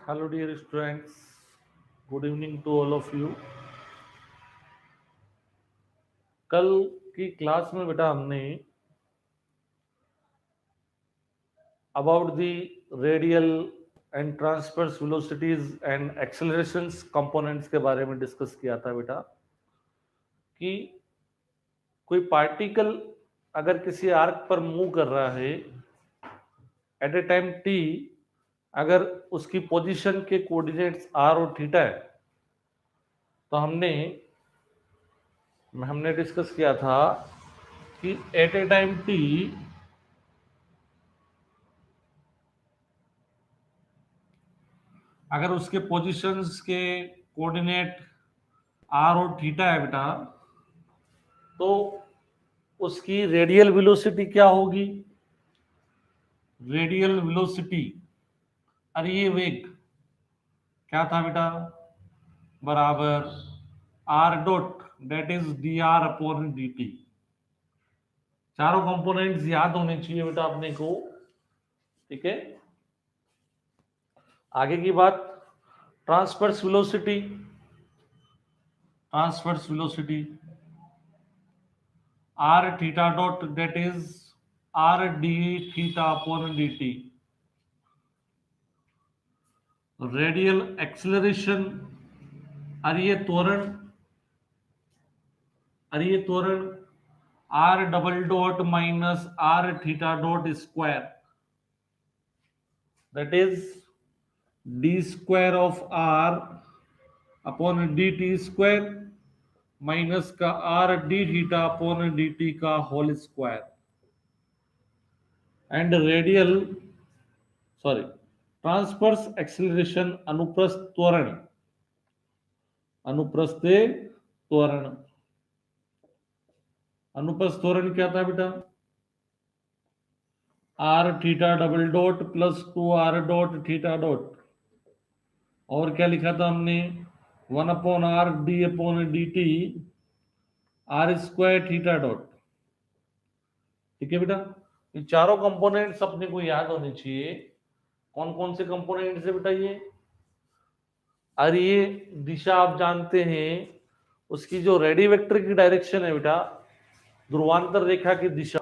Hello, dear students. Good evening to all of you. कल की class में बेटा हमने about the radial and transverse velocities and accelerations components के बारे में डिस्कस किया था बेटा कि कोई पार्टिकल अगर किसी आर्क पर मूव कर रहा है एट ए टाइम टी, अगर उसकी पोजीशन के कोऑर्डिनेट्स आर और थीटा है तो हमने डिस्कस किया था कि एट ए टाइम टी अगर उसके पोजीशंस के कोऑर्डिनेट आर और थीटा है बेटा तो उसकी रेडियल वेलोसिटी क्या होगी? रेडियल वेलोसिटी, अरे ये वेग क्या था बेटा? बराबर R dot that is D R upon D T. चारों कंपोनेंट्स याद होने चाहिए बेटा अपने को, ठीक है। आगे की बात, transverse velocity. Transverse velocity are theta dot that is r d theta upon D t. Radial acceleration, अरे ये त्वरण, अरे ये त्वरण r double dot minus r theta dot square that is d square of r upon D t square minus का r d theta upon D t का whole square and radial sorry transverse acceleration अनुप्रस्थ त्वरण, अनुप्रस्थ त्वरण, अनुप्रस्थ त्वरण क्या था बेटा? R theta double dot plus two are dot theta dot, और क्या लिखा था हमने? One upon R D upon D T R square theta dot. ठीक है बेटा, ये चारों कंपोनेंट्स अपने को याद होने चाहिए। कौन कौन से कंपोनेंट्स है बेटा ये? और ये दिशा आप जानते हैं, उसकी जो रेडी वेक्टर की डायरेक्शन है बेटा, ध्रुवांतर रेखा की दिशा,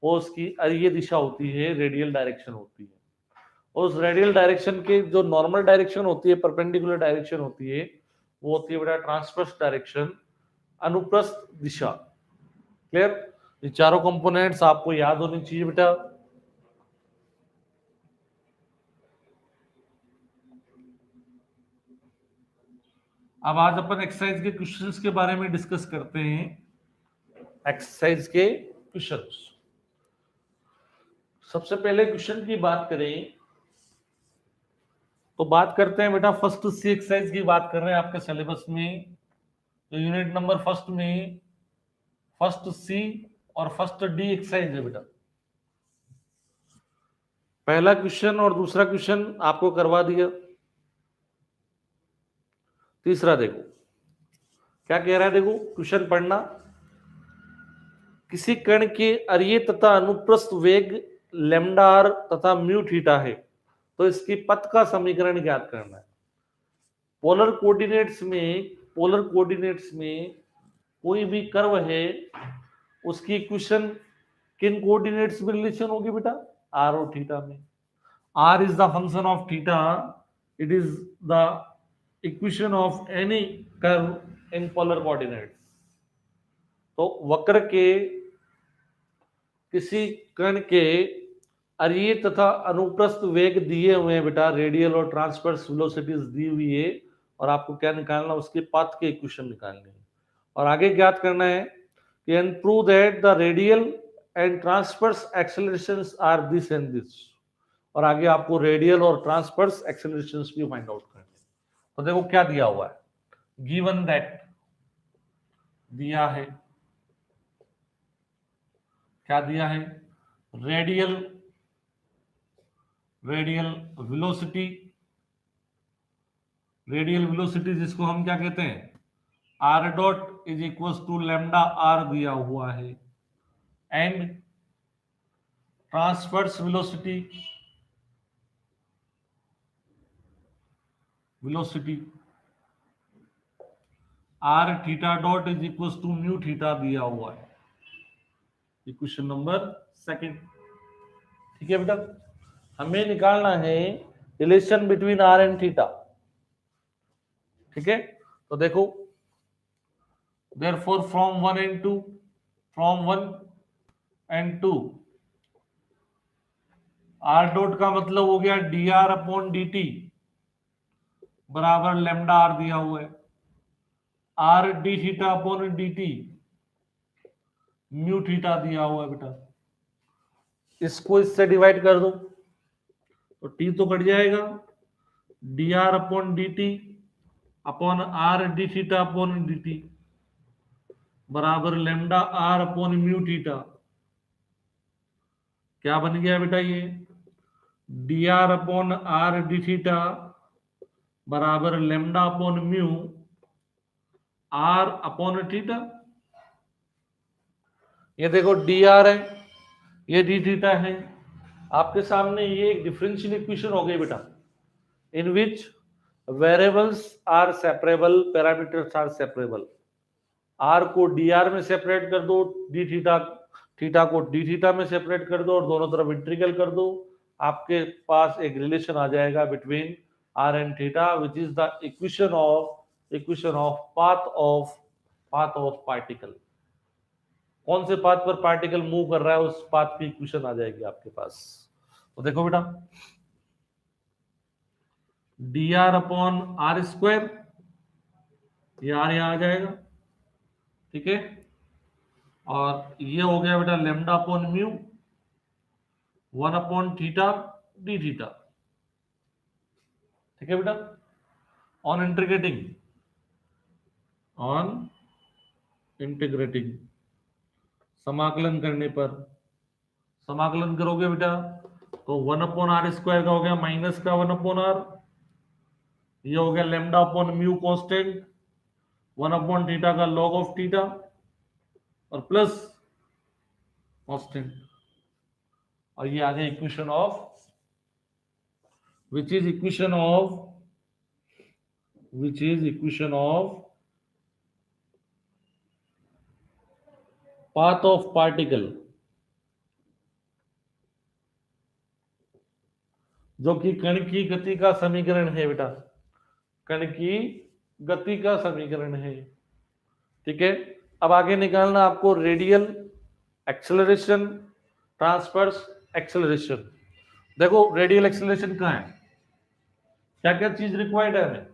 वो उसकी ये दिशा होती है, रेडियल डायरेक्शन होती है। और उस रेडियल डायरेक्शन के जो नॉर्मल डायरेक्शन होती है, परपेंडिकुलर डायरेक्शन होती है, वो होती है बेटा ट्रांसवर्स डायरेक्शन, अनुप्रस्थ दिशा। क्लियर? ये चारों कंपोनेंट्स आपको याद होनी चाहिए बेटा। अब आज अपन एक्सरसाइज के क्वेश्चंस के बारे में डिस्कस करते हैं। एक्सरसाइज के क्वेश्चंस, सबसे पहले क्वेश्चन की बात करें तो बात करते हैं बेटा फर्स्ट सी एक्सरसाइज की बात कर रहे हैं आपके सिलेबस में। तो यूनिट नंबर फर्स्ट में फर्स्ट सी और फर्स्ट डी एक्सरसाइज है बेटा। पहला क्वेश्चन और दूसरा क्वेश्चन आपको करवा दिया। तीसरा देखो क्या कह रहा है, देखो क्वेश्चन पढ़ना। किसी कण के अरिय तथा अनुप्रस्थ वेग लैम्डा आर तथा म्यू थीटा है, तो इसकी पथ का समीकरण ज्ञात करना है। पोलर कोऑर्डिनेट्स में, पोलर कोऑर्डिनेट्स में कोई भी कर्व है, उसकी इक्वेशन किन कोऑर्डिनेट्स में रिलेशन होगी बेटा? आर और थीटा में। R is the function of theta, it is the equation of any curve in polar coordinates. तो वक्र के किसी कण के अरिय तथा अनुप्रस्थ वेग दिए हुए हैं बेटा, रेडियल और ट्रांसवर्स वेलोसिटीज दी हुई है, और आपको क्या निकालना? उसके पाथ के इक्वेशन निकालने हैं। और आगे ज्ञात करना है कि and prove that the radial and transverse accelerations are this and this. और आगे आपको रेडियल और ट्रांसवर्स एक्सेलरेशंस भी फाइंड आउट करने हैं। तो देखो क्या दिया हुआ है, गिवन दैट दिया है, क्या दिया है? Radial, radial velocity, radial velocity जिसको हम क्या कहते हैं? R dot is equal to lambda R दिया हुआ है, and transverse velocity, velocity are theta dot is equal to mu theta दिया हुआ है, इक्वेशन नंबर सेकंड। ठीक है बेटा, हमें निकालना है relation between R and theta. ठीक है, तो देखो therefore from 1 and 2, from 1 and 2 are dot का मतलब हो गया d are upon D t बराबर लेमडा आर दिया हुआ है, are d theta upon D T mu theta दिया हुआ है बेटा। इसको इससे डिवाइड कर दो तो टी तो कट जाएगा, d are upon D t upon are d theta upon D t बराबर lambda r upon mu theta. क्या बन गया बेटा ये, d are upon are d theta बराबर lambda upon mu r upon theta. ये देखो डी आर है, ये डी थीटा है, आपके सामने ये एक डिफरेंशियल इक्वेशन हो गई बेटा, in which variables are separable, parameters are separable. R को डी आर में सेपरेट कर दो, डी थीटा थीटा को डी थीटा में सेपरेट कर दो और दोनों तरफ इंटीग्रल कर दो, आपके पास एक रिलेशन आ जाएगा between R and theta which is the equation of path of particle. कौन से पाथ पर पार्टिकल मूव कर रहा है उस पाथ की इक्वेशन आ जाएगी आपके पास। तो देखो बेटा D R upon R square, ये आर यहां आ जाएगा। ठीक है, और ये हो गया बेटा lambda upon mu 1 upon theta D theta. ठीक है बेटा, ऑन इंटीग्रेटिंग समाकलन करने पर, समाकलन करोगे बेटा तो 1 अपॉन आर स्क्वायर का हो गया माइनस का 1 अपॉन आर, ये हो गया lambda upon mu constant 1 upon theta का लॉग ऑफ थीटा और प्लस कांस्टेंट, और ये आ गया equation of which is equation of path of particle, जो कि कण की गति का समीकरण है बेटा, कण की गति का समीकरण है। ठीक है, अब आगे निकालना आपको रेडियल एक्सेलरेशन, ट्रांसवर्स एक्सेलरेशन। देखो रेडियल एक्सेलरेशन कहाँ है, क्या क्या चीज रिक्वायर्ड है हमें,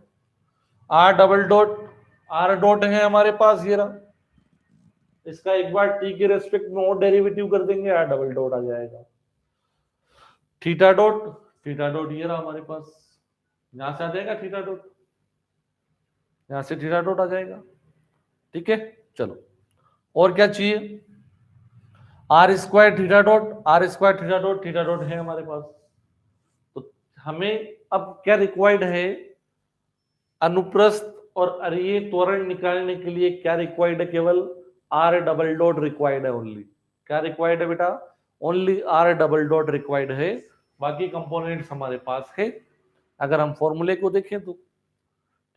R double dot, are dot है हमारे पास ये रहा, इसका एक बार टी के रेस्पेक्ट में और डेरिवेटिव कर देंगे आर डबल डॉट आ जाएगा, थीटा डॉट ये रहा हमारे पास, यहां से आ जाएगा थीटा डॉट, यहां से थीटा डॉट आ जाएगा। ठीक है, चलो और क्या चाहिए, R square theta dot, theta dot है हमारे पास। तो हमें अब क्या रिक्वायर्ड है, अनुप्रस्थ और अरीय त्वरण निकालने के लिए क्या रिक्वायर्ड है, केवल आर डबल डॉट रिक्वायर्ड है ओनली। क्या रिक्वायर्ड है बेटा, only R double dot required है, बाकी कंपोनेंट्स हमारे पास है अगर हम फॉर्मूले को देखें तो।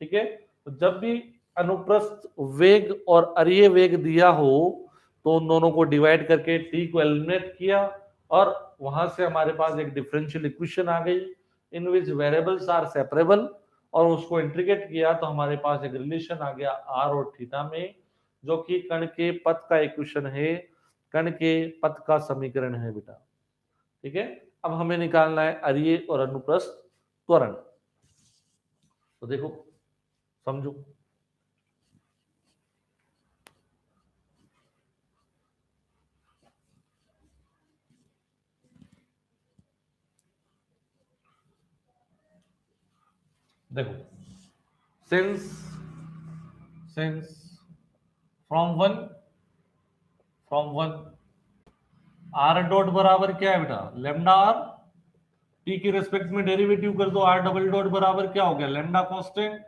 ठीक है, तो जब भी अनुप्रस्थ वेग और अरीय वेग दिया हो तो उन दोनों को डिवाइड करके टी को एलिमिनेट किया और वहां से हमारे पास एक डिफरेंशियल इक्वेशन आ गई इन विच वेरिएबल्स आर सेपरेबल, और उसको इंटीग्रेट किया तो हमारे पास एक रिलेशन आ गया आर और थीटा में, जो कि कण के पथ का इक्वेशन है, कण के पथ का समीकरण है बेटा। ठीक है, अब हमें निकालना है अरीय और अनुप्रस्थ त्वरण। तो देखो समझो, देखो since from one r dot बराबर क्या है बेटा, लेमडा आर, टी के रेस्पेक्ट में डेरिवेटिव कर दो, आर डबल डॉट बराबर क्या हो गया, लेमडा कांस्टेंट,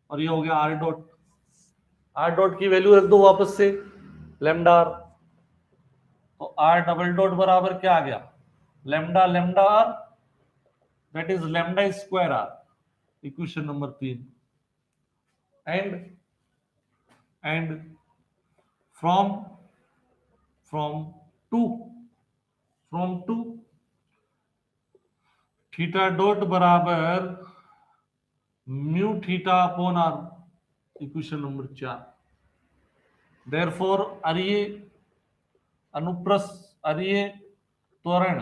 और ये हो गया आर डॉट की वैल्यू रख दो वापस से लेमडा आर, तो आर डबल डॉट बराबर क्या आ गया, lambda r, that is lambda square r equation number 3 and from two theta dot बराबर mu theta upon r, equation number 4। Therefore अरिये त्वरण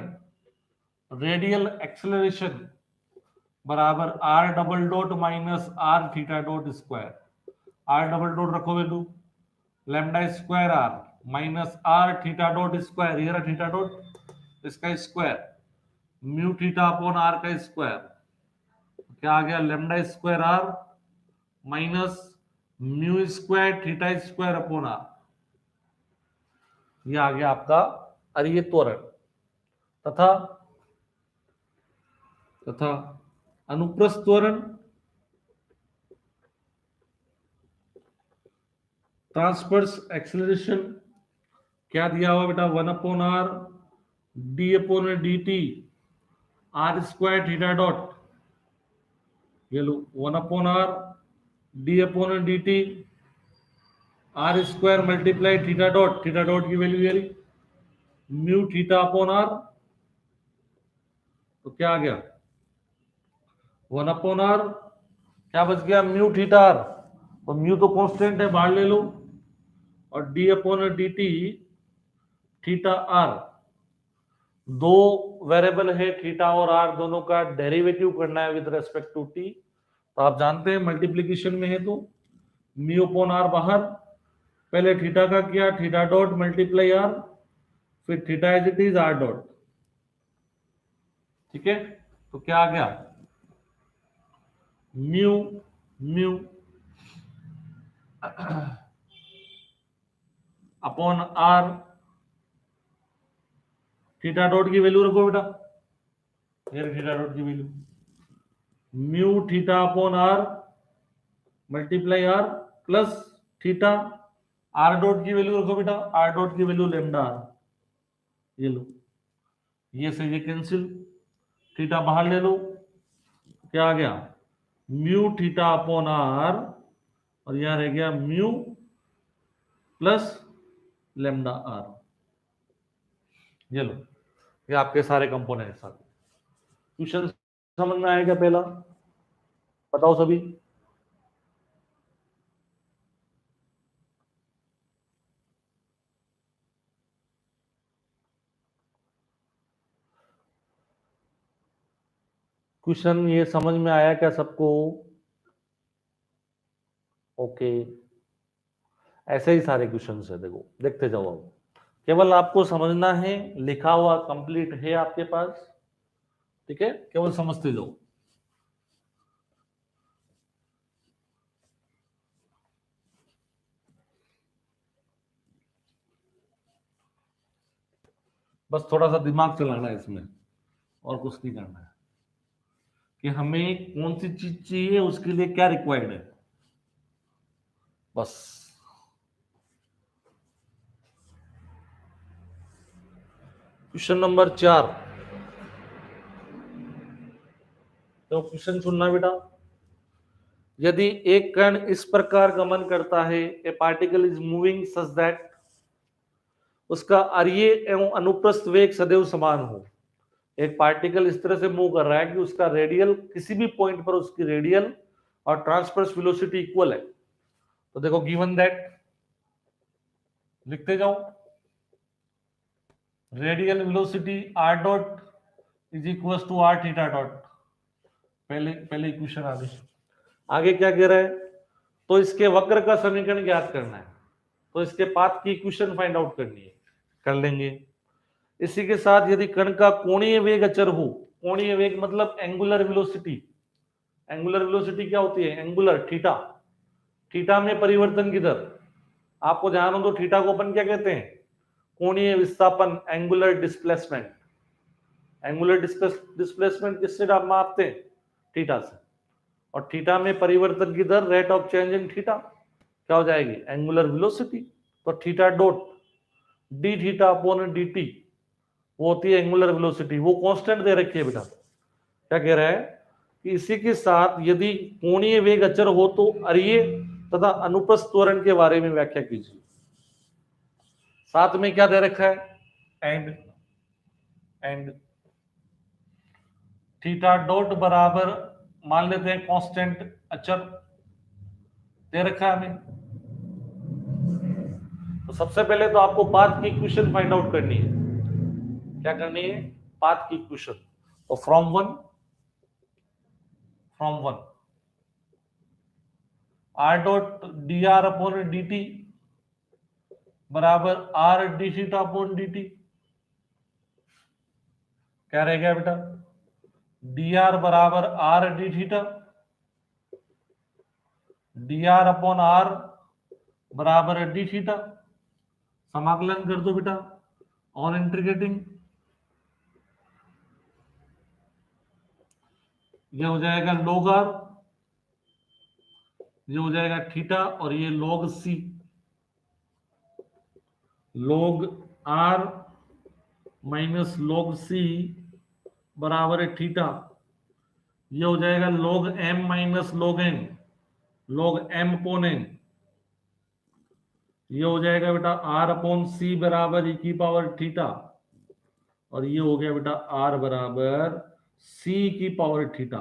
रेडियल एक्सेलरेशन बराबर r double dot minus r theta dot square. R double dot रखो value lambda square are minus r theta dot square, ये रहा theta dot इसका square, mu theta upon R का square, क्या आ गया lambda square are minus mu square theta square upon R, ये आ गया आपका अरिये त्वरण तथा अनुप्रस्थ त्वरण ट्रांसवर्स एक्सेलरेशन क्या दिया हुआ बेटा 1 upon R D upon D T R square theta dot, ये लो 1 upon R D upon D T R square multiply theta dot की वैल्यू ये रही म्यू थीटा अपॉन आर, तो क्या आ गया 1 अपॉन आर, क्या बच गया म्यू थीटा आर, तो म्यू तो कांस्टेंट है बाहर ले लो, और d upon D t theta r, दो वेरिएबल है थीटा और आर, दोनों का डेरिवेटिव करना है विद रेस्पेक्ट टू टी, तो आप जानते हैं मल्टीप्लीकेशन में है तो म्यू अपॉन आर बाहर, पहले थीटा का किया थीटा डॉट मल्टीप्लाई आर, फिर theta as it is r dot, ठीक है। तो क्या आ गया mu upon r, theta dot की वैल्यू रखो बेटा, थीटा डॉट की value mu theta upon r multiply r plus theta, r dot की वैल्यू रखो बेटा, आर डॉट की वैल्यू लेमडा आर, ये लो ये से ये कैंसिल, थीटा बाहर ले लो, क्या आ गया म्यू थीटा अपॉन आर, और यहां रह गया म्यू प्लस लेमडा आर, ये लो ये आपके सारे कंपोनेंट्स आ गए। क्वेश्चन समझ में आएगा पहला, बताओ सभी। क्वेश्चन ये समझ में आया क्या सबको? ओके, ऐसे ही सारे क्वेश्चन है, देखो देखते जाओ, अब केवल आपको समझना है, लिखा हुआ कंप्लीट है आपके पास, ठीक है, केवल समझते जाओ। बस थोड़ा सा दिमाग चलाना है इसमें, और कुछ नहीं करना है, कि हमें कौन सी चीज चाहिए, उसके लिए क्या रिक्वायर्ड है, बस। क्वेश्चन नंबर 4, तो क्वेश्चन सुनना बेटा, यदि एक कण इस प्रकार गमन करता है, ए particle is moving such that उसका अरिये एवं अनुप्रस्थ वेग सदैव समान हो। एक पार्टिकल इस तरह से मूव कर रहा है कि उसका रेडियल, किसी भी पॉइंट पर उसकी रेडियल और ट्रांसवर्स वेलोसिटी इक्वल है, तो देखो गिवन दैट, लिखते जाओ, radial velocity r dot is equal to r theta dot, पहले इक्वेशन आगे क्या कह रहा है, तो इसके वक्र का समीकरण ज्ञात करना है, तो इसके पाथ की इक्वेशन फाइंड आउट करनी है, कर लेंगे। इसी के साथ यदि कण का कोणीय वेग अचर हो, कोणीय वेग मतलब एंगुलर वेलोसिटी, एंगुलर वेलोसिटी क्या होती है, एंगुलर थीटा, थीटा में परिवर्तन की दर, आपको ध्यान हो तो थीटा को अपन क्या कहते हैं, कोणीय विस्थापन, एंगुलर डिस्प्लेसमेंट। एंगुलर डिस्प्लेसमेंट किससे मापते हैं, थीटा से, और थीटा में परिवर्तन की दर rate of change in theta क्या हो जाएगी, एंगुलर वेलोसिटी, तो theta dot d theta upon D t वो होती है एंगुलर वेलोसिटी, वो कांस्टेंट दे रखी है बेटा, क्या कह रहा है कि इसी के साथ यदि कोणीय वेग अचर हो तो अरीय तथा अनुप्रस्थ त्वरण के बारे में व्याख्या कीजिए। साथ में क्या दे रखा है, एंड थीटा डॉट बराबर मान लेते हैं कांस्टेंट अचर दे रखा है हमें। तो सबसे पहले तो आपको पाथ की इक्वेशन फाइंड आउट करनी है। क्या करनी है, पाथ की इक्वेशन। तो from one r dot d are upon D t बराबर r d theta upon D t. क्या रह गया बेटा, डी आर बराबर r d theta, d are upon r बराबर डी थीटा। समाकलन कर दो बेटा ऑन इंटीग्रेटिंग, ये हो जाएगा log r, ये हो जाएगा थीटा, और ये log c, log r minus log c बराबर है थीटा। ये हो जाएगा log m minus log n, log m upon n। ये हो जाएगा बेटा r अपॉन c बराबर e की पावर थीटा, और ये हो गया बेटा r बराबर c की पावर थीटा।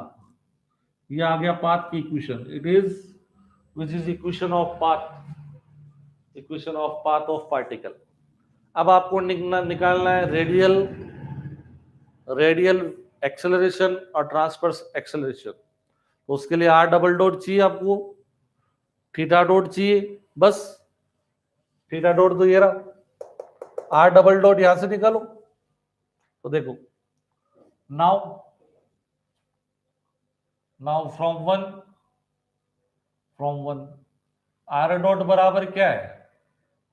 ये आ गया पाथ की equation. It is which is equation of path, equation of path of particle. अब आपको निकालना है रेडियल एक्सेलरेशन और ट्रांसवर्स एक्सेलरेशन। तो उसके लिए आर डबल डॉट चाहिए आपको, थीटा डॉट चाहिए, बस थीटा डॉट तो ये रहा, आर डबल डॉट यहां से निकालो। तो देखो now from one r dot बराबर क्या है,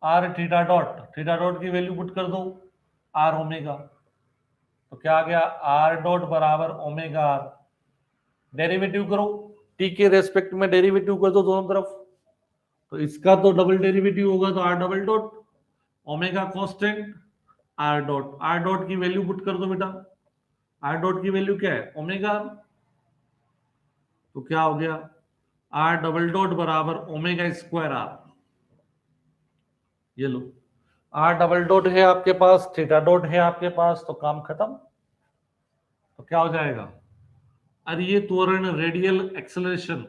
r theta dot, theta dot की वैल्यू पुट कर दो आर ओमेगा। तो क्या आ गया, आर डॉट बराबर ओमेगा आर। डेरिवेटिव करो, टी के रेस्पेक्ट में डेरिवेटिव कर दो दोनों तरफ। तो इसका तो डबल डेरिवेटिव होगा, तो r double dot omega constant r dot की वैल्यू पुट कर दो बेटा। आर डॉट की वैल्यू क्या है, ओमेगा। तो क्या हो गया, आर डबल डॉट बराबर ओमेगा स्क्वायर आर। ये लो, आर डबल डॉट है आपके पास, थीटा डॉट है आपके पास, तो काम खत्म। तो क्या हो जाएगा, अरे ये त्वरण रेडियल एक्सेलरेशन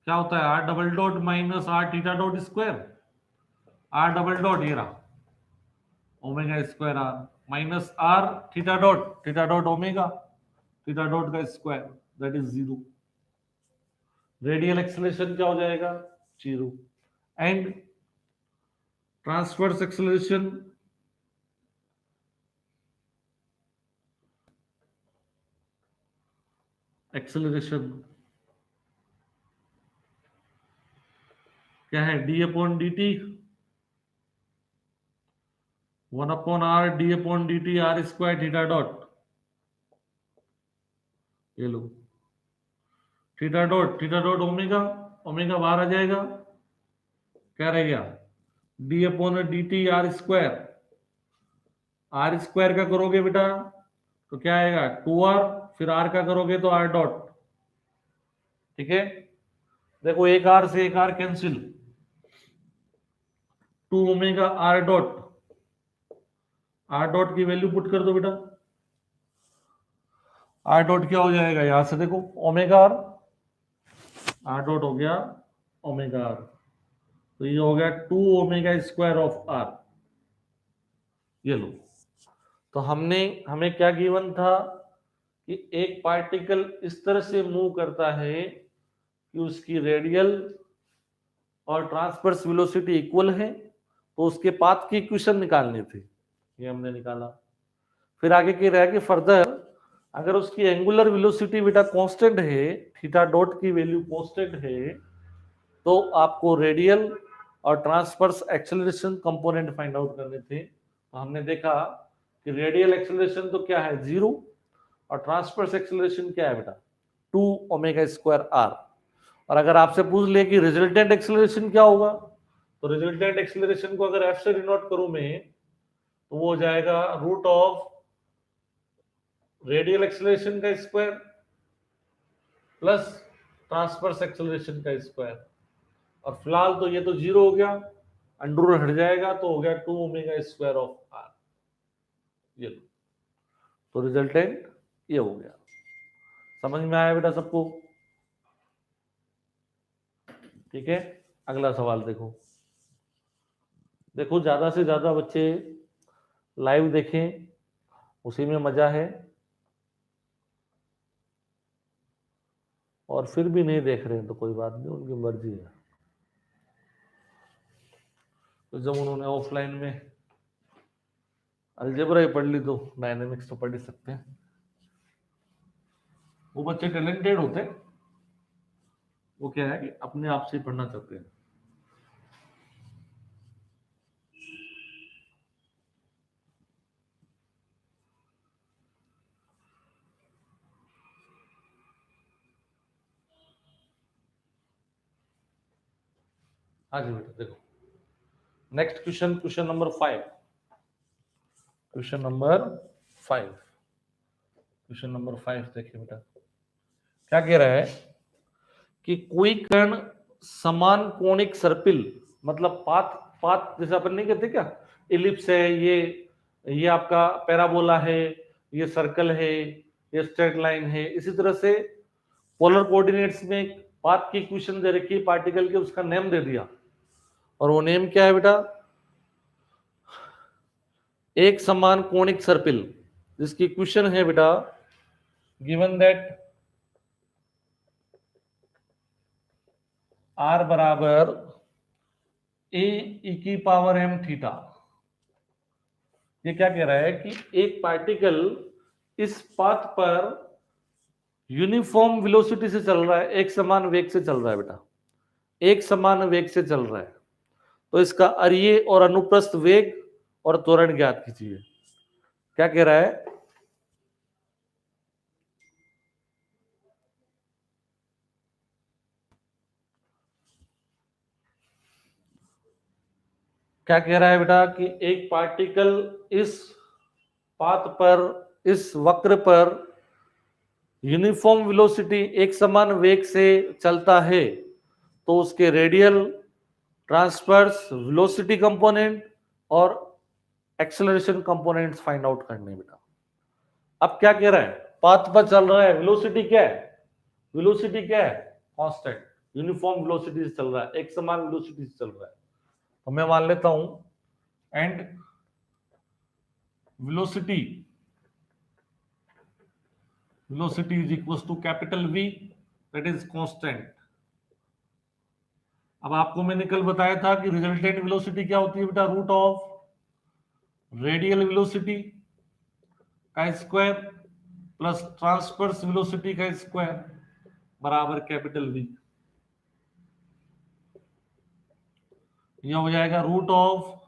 क्या होता है, r double dot minus r theta dot square. R double dot ये रहा omega square are, minus r theta dot omega, theta dot का square, that is 0। Radial acceleration क्या हो जाएगा, 0। एंड ट्रांसवर्स एक्सेलरेशन क्या है, d upon D t, 1 upon R D upon D T R square theta dot. ये लो theta dot omega बाहर आ जाएगा, क्या रह गया, D upon D T R square का करोगे बेटा तो क्या आएगा 2r, फिर r का करोगे तो r डॉट। ठीक है, देखो एक r से एक r cancel, 2 omega r dot की वैल्यू पुट कर दो बेटा। r डॉट क्या हो जाएगा, यहां से देखो ओमेगा r डॉट हो गया ओमेगा r, तो ये हो गया 2 ओमेगा स्क्वायर ऑफ r। ये लो, तो हमें क्या गिवन था कि एक पार्टिकल इस तरह से मूव करता है कि उसकी रेडियल और ट्रांसवर्स वेलोसिटी इक्वल है, तो उसके पाथ की इक्वेशन निकालनी थी, ये हमने निकाला। फिर आगे की रह गई फर्दर, अगर उसकी एंगुलर वेलोसिटी बेटा कांस्टेंट है, थीटा डॉट की वैल्यू कांस्टेंट है, तो आपको रेडियल और transverse acceleration component find out करने थे। तो हमने देखा कि रेडियल एक्सेलरेशन तो क्या है 0, और ट्रांसवर्स एक्सेलरेशन क्या है बेटा 2 ओमेगा स्क्वायर आर। और अगर आपसे पूछ ले कि रिजल्टेंट एक्सेलरेशन क्या होगा, तो रिजल्टेंट एक्सेलरेशन को अगर एफ से डिनोट करूं मैं, तो वो हो जाएगा रूट रेडियल एक्सेलरेशन का स्क्वायर प्लस ट्रांसवर्स एक्सेलरेशन का स्क्वायर, और फिलहाल तो ये तो जीरो हो गया, अंडर रूट हट जाएगा तो हो गया 2 ओमेगा स्क्वायर ऑफ आर। ये लो, तो रिजल्टेंट ये हो गया। समझ में आया बेटा सबको? ठीक है, अगला सवाल देखो। देखो ज्यादा से ज्यादा बच्चे लाइव देखें, उसी में मजा है, और फिर भी नहीं देख रहे हैं तो कोई बात नहीं, उनकी मर्जी है। तो जब उन्होंने ऑफलाइन में अलजेब्रा ही पढ़ ली तो डायनेमिक्स तो पढ़ ही सकते हैं। वो बच्चे टैलेंटेड होते हैं, वो क्या है कि अपने आप से पढ़ना चाहते हैं। हाँ जी बेटा, देखो next question, question number 5। Question number 5, question number 5 देखिए बेटा, क्या कह रहा है कि कोई कण समान कोणिक सर्पिल, मतलब पाथ, पाथ जैसे अपन नहीं कहते क्या, इलिप्स है, ये आपका पैराबोला है, ये सर्कल है, ये स्ट्रेट लाइन है, इसी तरह से पोलर कोऑर्डिनेट्स में पाथ की इक्वेशन दे रखी है पार्टिकल के, उसका नेम दे दिया, और वो नेम क्या है बेटा, एक समान कोणिक सर्पिल, जिसकी इक्वेशन है बेटा, गिवन दैट आर बराबर ए की पावर एम थीटा। ये क्या कह रहा है कि एक पार्टिकल इस पाथ पर यूनिफॉर्म वेलोसिटी से चल रहा है, एक समान वेग से चल रहा है बेटा, एक समान वेग से चल रहा है, तो इसका अर्ये और अनुप्रस्थ वेग और त्वरण ज्ञात कीजिए। क्या कह रहा है, क्या कह रहा है बेटा कि एक पार्टिकल इस पाथ पर, इस वक्र पर यूनिफॉर्म वेलोसिटी, एक समान वेग से चलता है, तो उसके रेडियल, ट्रांसवर्स वेलोसिटी कंपोनेंट और एक्सेलरेशन कंपोनेंट्स फाइंड आउट करने बेटा। अब क्या कह रहा है, पाथ पर चल रहा है, वेलोसिटी क्या है, वेलोसिटी क्या है, कांस्टेंट, यूनिफॉर्म वेलोसिटी से चल रहा है, एक समान वेलोसिटी से चल रहा है, तो मैं मान लेता हूं and velocity, velocity is equal to capital V, that is constant. अब आपको मैंने कल बताया था कि रिजल्टेंट वेलोसिटी क्या होती है बेटा, रूट ऑफ रेडियल वेलोसिटी का स्क्वायर प्लस ट्रांसवर्स वेलोसिटी का स्क्वायर बराबर कैपिटल V। यह हो जाएगा रूट ऑफ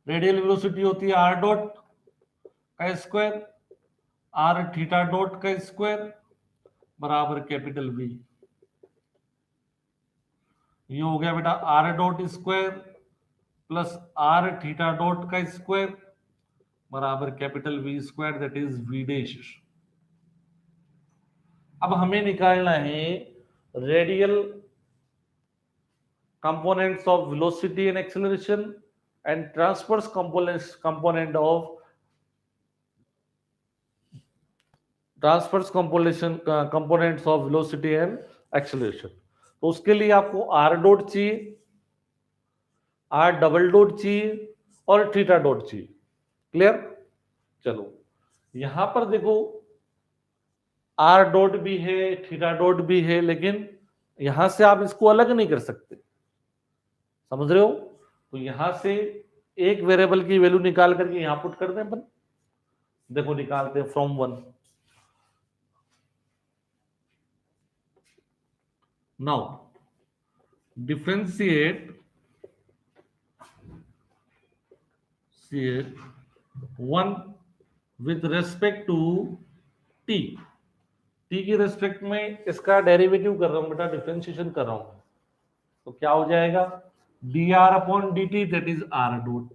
रेडियल वेलोसिटी होती है आर डॉट का स्क्वायर, आर थीटा डॉट का स्क्वायर बराबर कैपिटल V। ये हो गया बेटा r dot square plus r theta dot का स्क्वायर बराबर capital V square, that is V dash. अब हमें निकालना है radial components of velocity and acceleration and transverse component of transverse components of velocity and acceleration। तो उसके लिए आपको आर डॉट चाहिए, आर डबल डॉट चाहिए और थीटा डॉट चाहिए। क्लियर? चलो यहां पर देखो आर डॉट भी है, थीटा डॉट भी है, लेकिन यहां से आप इसको अलग नहीं कर सकते, समझ रहे हो? तो यहां से एक वेरिएबल की वैल्यू निकाल करके यहां पुट कर दें अपन। देखो निकालते हैं from 1। Now differentiate 1 with respect to t. T की रेस्पेक्ट में इसका डेरिवेटिव कर रहा हूं बेटा, डिफरेंशिएशन कर रहा हूं, तो क्या हो जाएगा, d are upon D T, that is r dot.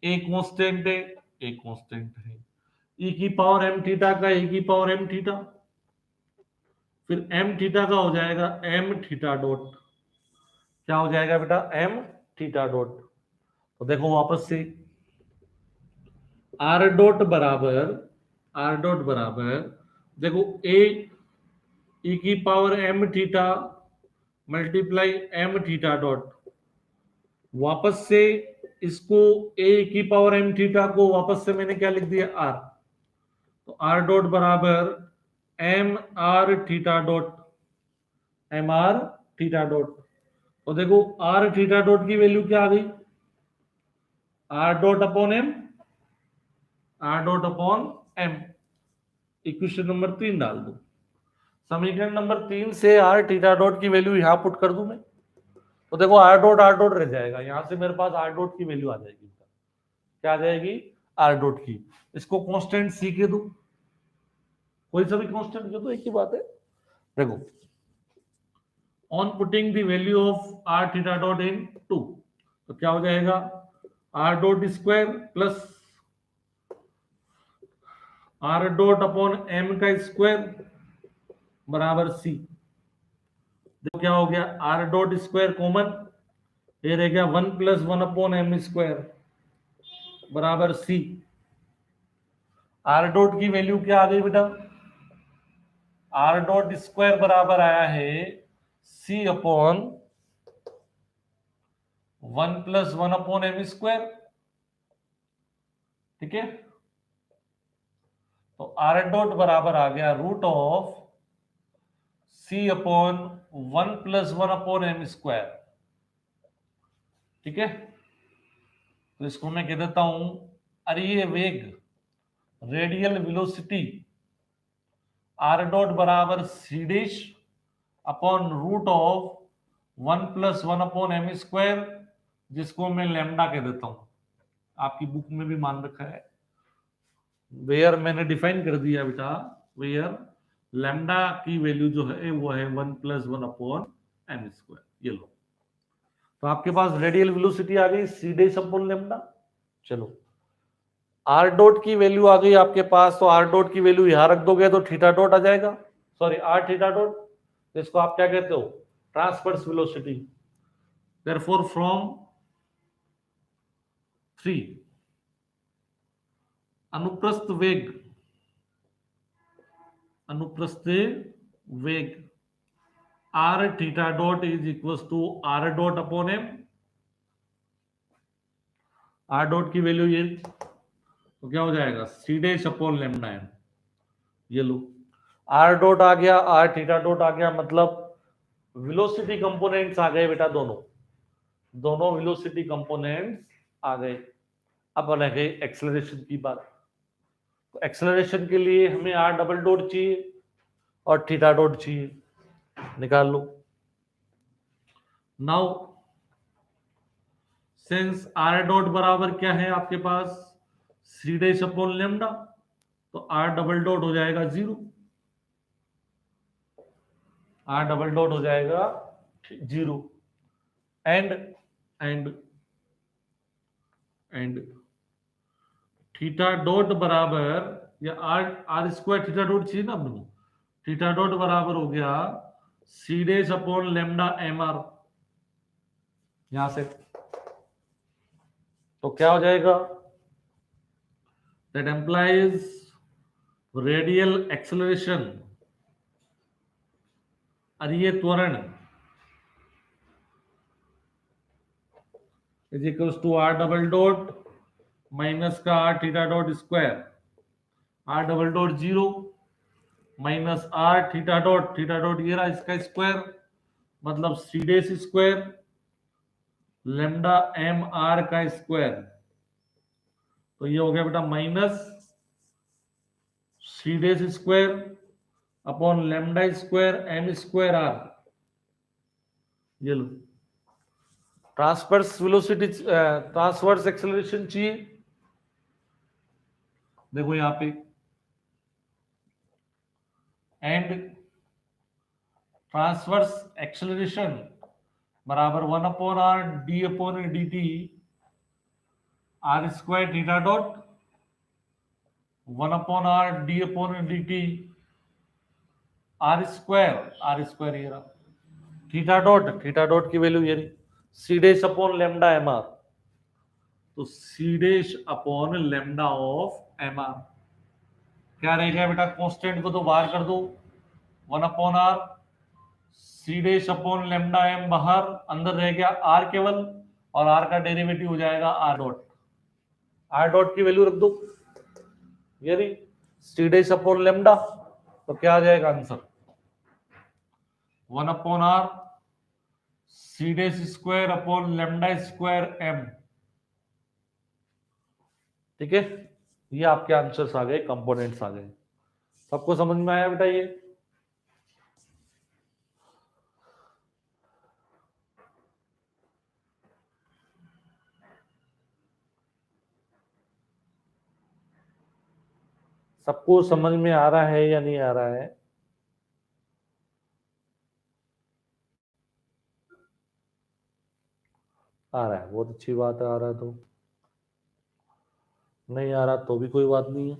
A constant है, ए कांस्टेंट है, ई की पावर एम थीटा का ई की पावर एम थीटा, फिर एम थीटा का हो जाएगा एम थीटा डॉट। क्या हो जाएगा बेटा? M theta dot. तो देखो वापस से आर डॉट बराबर देखो ए ई की power m theta multiply m theta dot. वापस से इसको ए की पावर एम थीटा को वापस से मैंने क्या लिख दिया? आर। तो आर डॉट बराबर m r theta dot, m r theta dot. तो देखो आर थीटा डॉट की वैल्यू क्या आ गई? R dot upon m, r dot upon m. Equation number 3 डाल दो। समीकरण नंबर 3 से आर थीटा डॉट की वैल्यू यहां पुट कर दूं मैं, तो देखो आर डॉट रह जाएगा। यहां से मेरे पास आर डॉट की वैल्यू आ जाएगी। क्या आ जाएगी? आर डॉट की। इसको कांस्टेंट सी के दो, कोई सा भी कांस्टेंट के दो, एक ही बात है। देखो on putting the value of r theta dot in 2, तो क्या हो जाएगा? R dot square plus r dot upon m का स्क्वायर बराबर सी। देखो क्या हो गया? आर डॉट स्क्वायर कॉमन, ये रह गया 1 प्लस 1 अपॉन एम स्क्वायर बराबर सी। आर डॉट की वैल्यू क्या आ गई बेटा? आर डॉट स्क्वायर बराबर आया है c upon 1 plus 1 upon m square. ठीक है, तो आर डॉट बराबर आ गया root of c upon 1 plus 1 upon m square. ठीक है, तो इसको मैं कह देता हूं अरे वेग, रेडियल वेलोसिटी आर डॉट बराबर c dash upon root of 1 plus 1 upon m square, जिसको मैं लैम्डा कह देता हूं। आपकी बुक में भी मान रखा है, वेयर मैंने डिफाइन कर दिया बेटा, वेयर लैम्डा की वैल्यू जो है वो है 1 प्लस 1 अपॉन एम स्क्वायर। ये लो, तो आपके पास रेडियल वेलोसिटी आ गई सी डैश अपॉन लैम्डा। चलो आर डॉट की वैल्यू आ गई आपके पास, तो आर डॉट की वैल्यू यहां रख दोगे तो थीटा डॉट आ जाएगा, सॉरी आर थीटा डॉट। इसको आप क्या कहते हो? Transverse velocity. देयरफॉर फ्रॉम 3 अनुप्रस्थ वेग, अनुप्रस्थ वेग r theta dot is equal to are dot upon m. R dot की वैल्यू ये, तो क्या हो जाएगा? C dash upon lambda m. ये लो आर डॉट आ गया, आर थीटा डॉट आ गया, मतलब वेलोसिटी कंपोनेंट्स आ गए बेटा, दोनों दोनों वेलोसिटी कंपोनेंट्स आ गए। अब रह गई एक्सेलरेशन की बात। तो एक्सेलरेशन के लिए हमें आर डबल डॉट चाहिए और थीटा डॉट चाहिए, निकाल लो। नाउ सिंस आर डॉट बराबर क्या है आपके पास? सी डैश अपॉन लैम्डा, तो आर डबल डॉट हो जाएगा 0। आर डबल डॉट हो जाएगा 0 and and and theta dot बराबर, या r r square theta dot चाहिए ना अपने को, थीटा डॉट बराबर हो गया c dash upon lambda m r. यहां से तो क्या हो जाएगा? दैट एम्प्लाइज रेडियल एक्सेलरेशन, और ये त्वरण is equals to r double dot minus का r theta dot square, r double dot 0 minus r theta dot ये रहा इसका स्क्वायर, मतलब c dash square lambda m r का स्क्वायर। तो ये हो गया बेटा minus c dash square upon lambda square m square r. ये लो ट्रांसवर्स वेलोसिटी, ट्रांसवर्स एक्सेलरेशन चाहिए। देखो यहां पे एंड ट्रांसवर्स एक्सेलरेशन बराबर 1 upon R D upon D T R square theta dot one upon R D upon D T R square ये रहा, theta dot की वैल्यू ये रही, c dash upon lambda m r, तो c dash upon lambda of m r क्या रहेगा बेटा, constant को तो बाहर कर दो, one upon r c dash upon lambda m बाहर, अंदर रह गया आर केवल, और आर का डेरिवेटिव हो जाएगा आर डॉट की वैल्यू रख दो, ये रही सी डैश अपॉन लेमडा, तो क्या आ जाएगा answer, one upon r c dash square upon lambda square m. ठीक है, ये आपके आंसर्स आ गए, कंपोनेंट्स आ गए। सबको समझ में आया बेटा ये? सबको समझ में आ रहा है या नहीं आ रहा है? आ रहा है, बहुत अच्छी बात है, आ रहा है तो। नहीं आ रहा तो भी कोई बात नहीं है।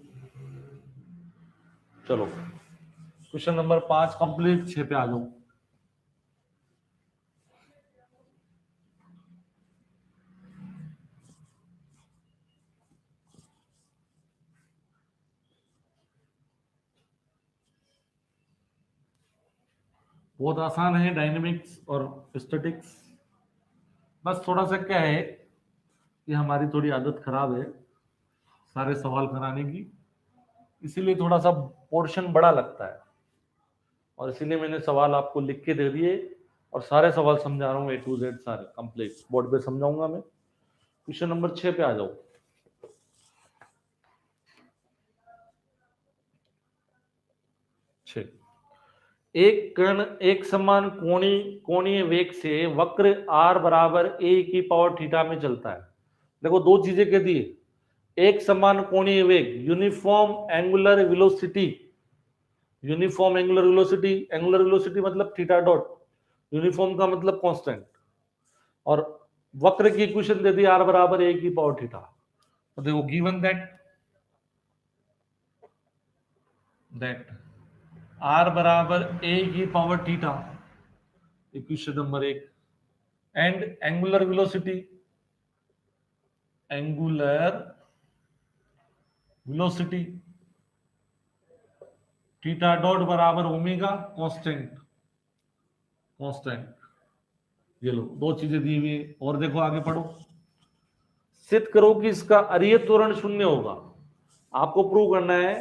चलो क्वेश्चन नंबर 5 कंप्लीट, 6 पे आ जाओ। बहुत आसान है डायनेमिक्स और स्टैटिक्स। बस थोड़ा सा क्या है कि हमारी थोड़ी आदत खराब है सारे सवाल कराने की, इसीलिए थोड़ा सा पोर्शन बड़ा लगता है, और इसीलिए मैंने सवाल आपको लिख के दे दिए और सारे सवाल समझा रहा हूँ, A to Z सारे कंप्लीट बोर्ड पे समझाऊंगा मैं। क्वेश्चन नंबर 6 पे आ जाओ। 6, एक कण एक समान कोणीय वेग से वक्र r बराबर a की पावर थीटा में चलता है। देखो दो चीजें कह दी, एक समान कोणीय वेग, uniform angular velocity, angular velocity मतलब थीटा डॉट, यूनिफॉर्म का मतलब कांस्टेंट, और वक्र की इक्वेशन दे दी r बराबर a की पावर थीटा। तो देखो गिवन दैट r बराबर a की power theta, equation number 1, and angular velocity theta dot बराबर ओमेगा कांस्टेंट। ये लो दो चीजें दी हुई है, और देखो आगे पढ़ो, सिद्ध करो कि इसका अरीय त्वरण शून्य होगा। आपको प्रूव करना है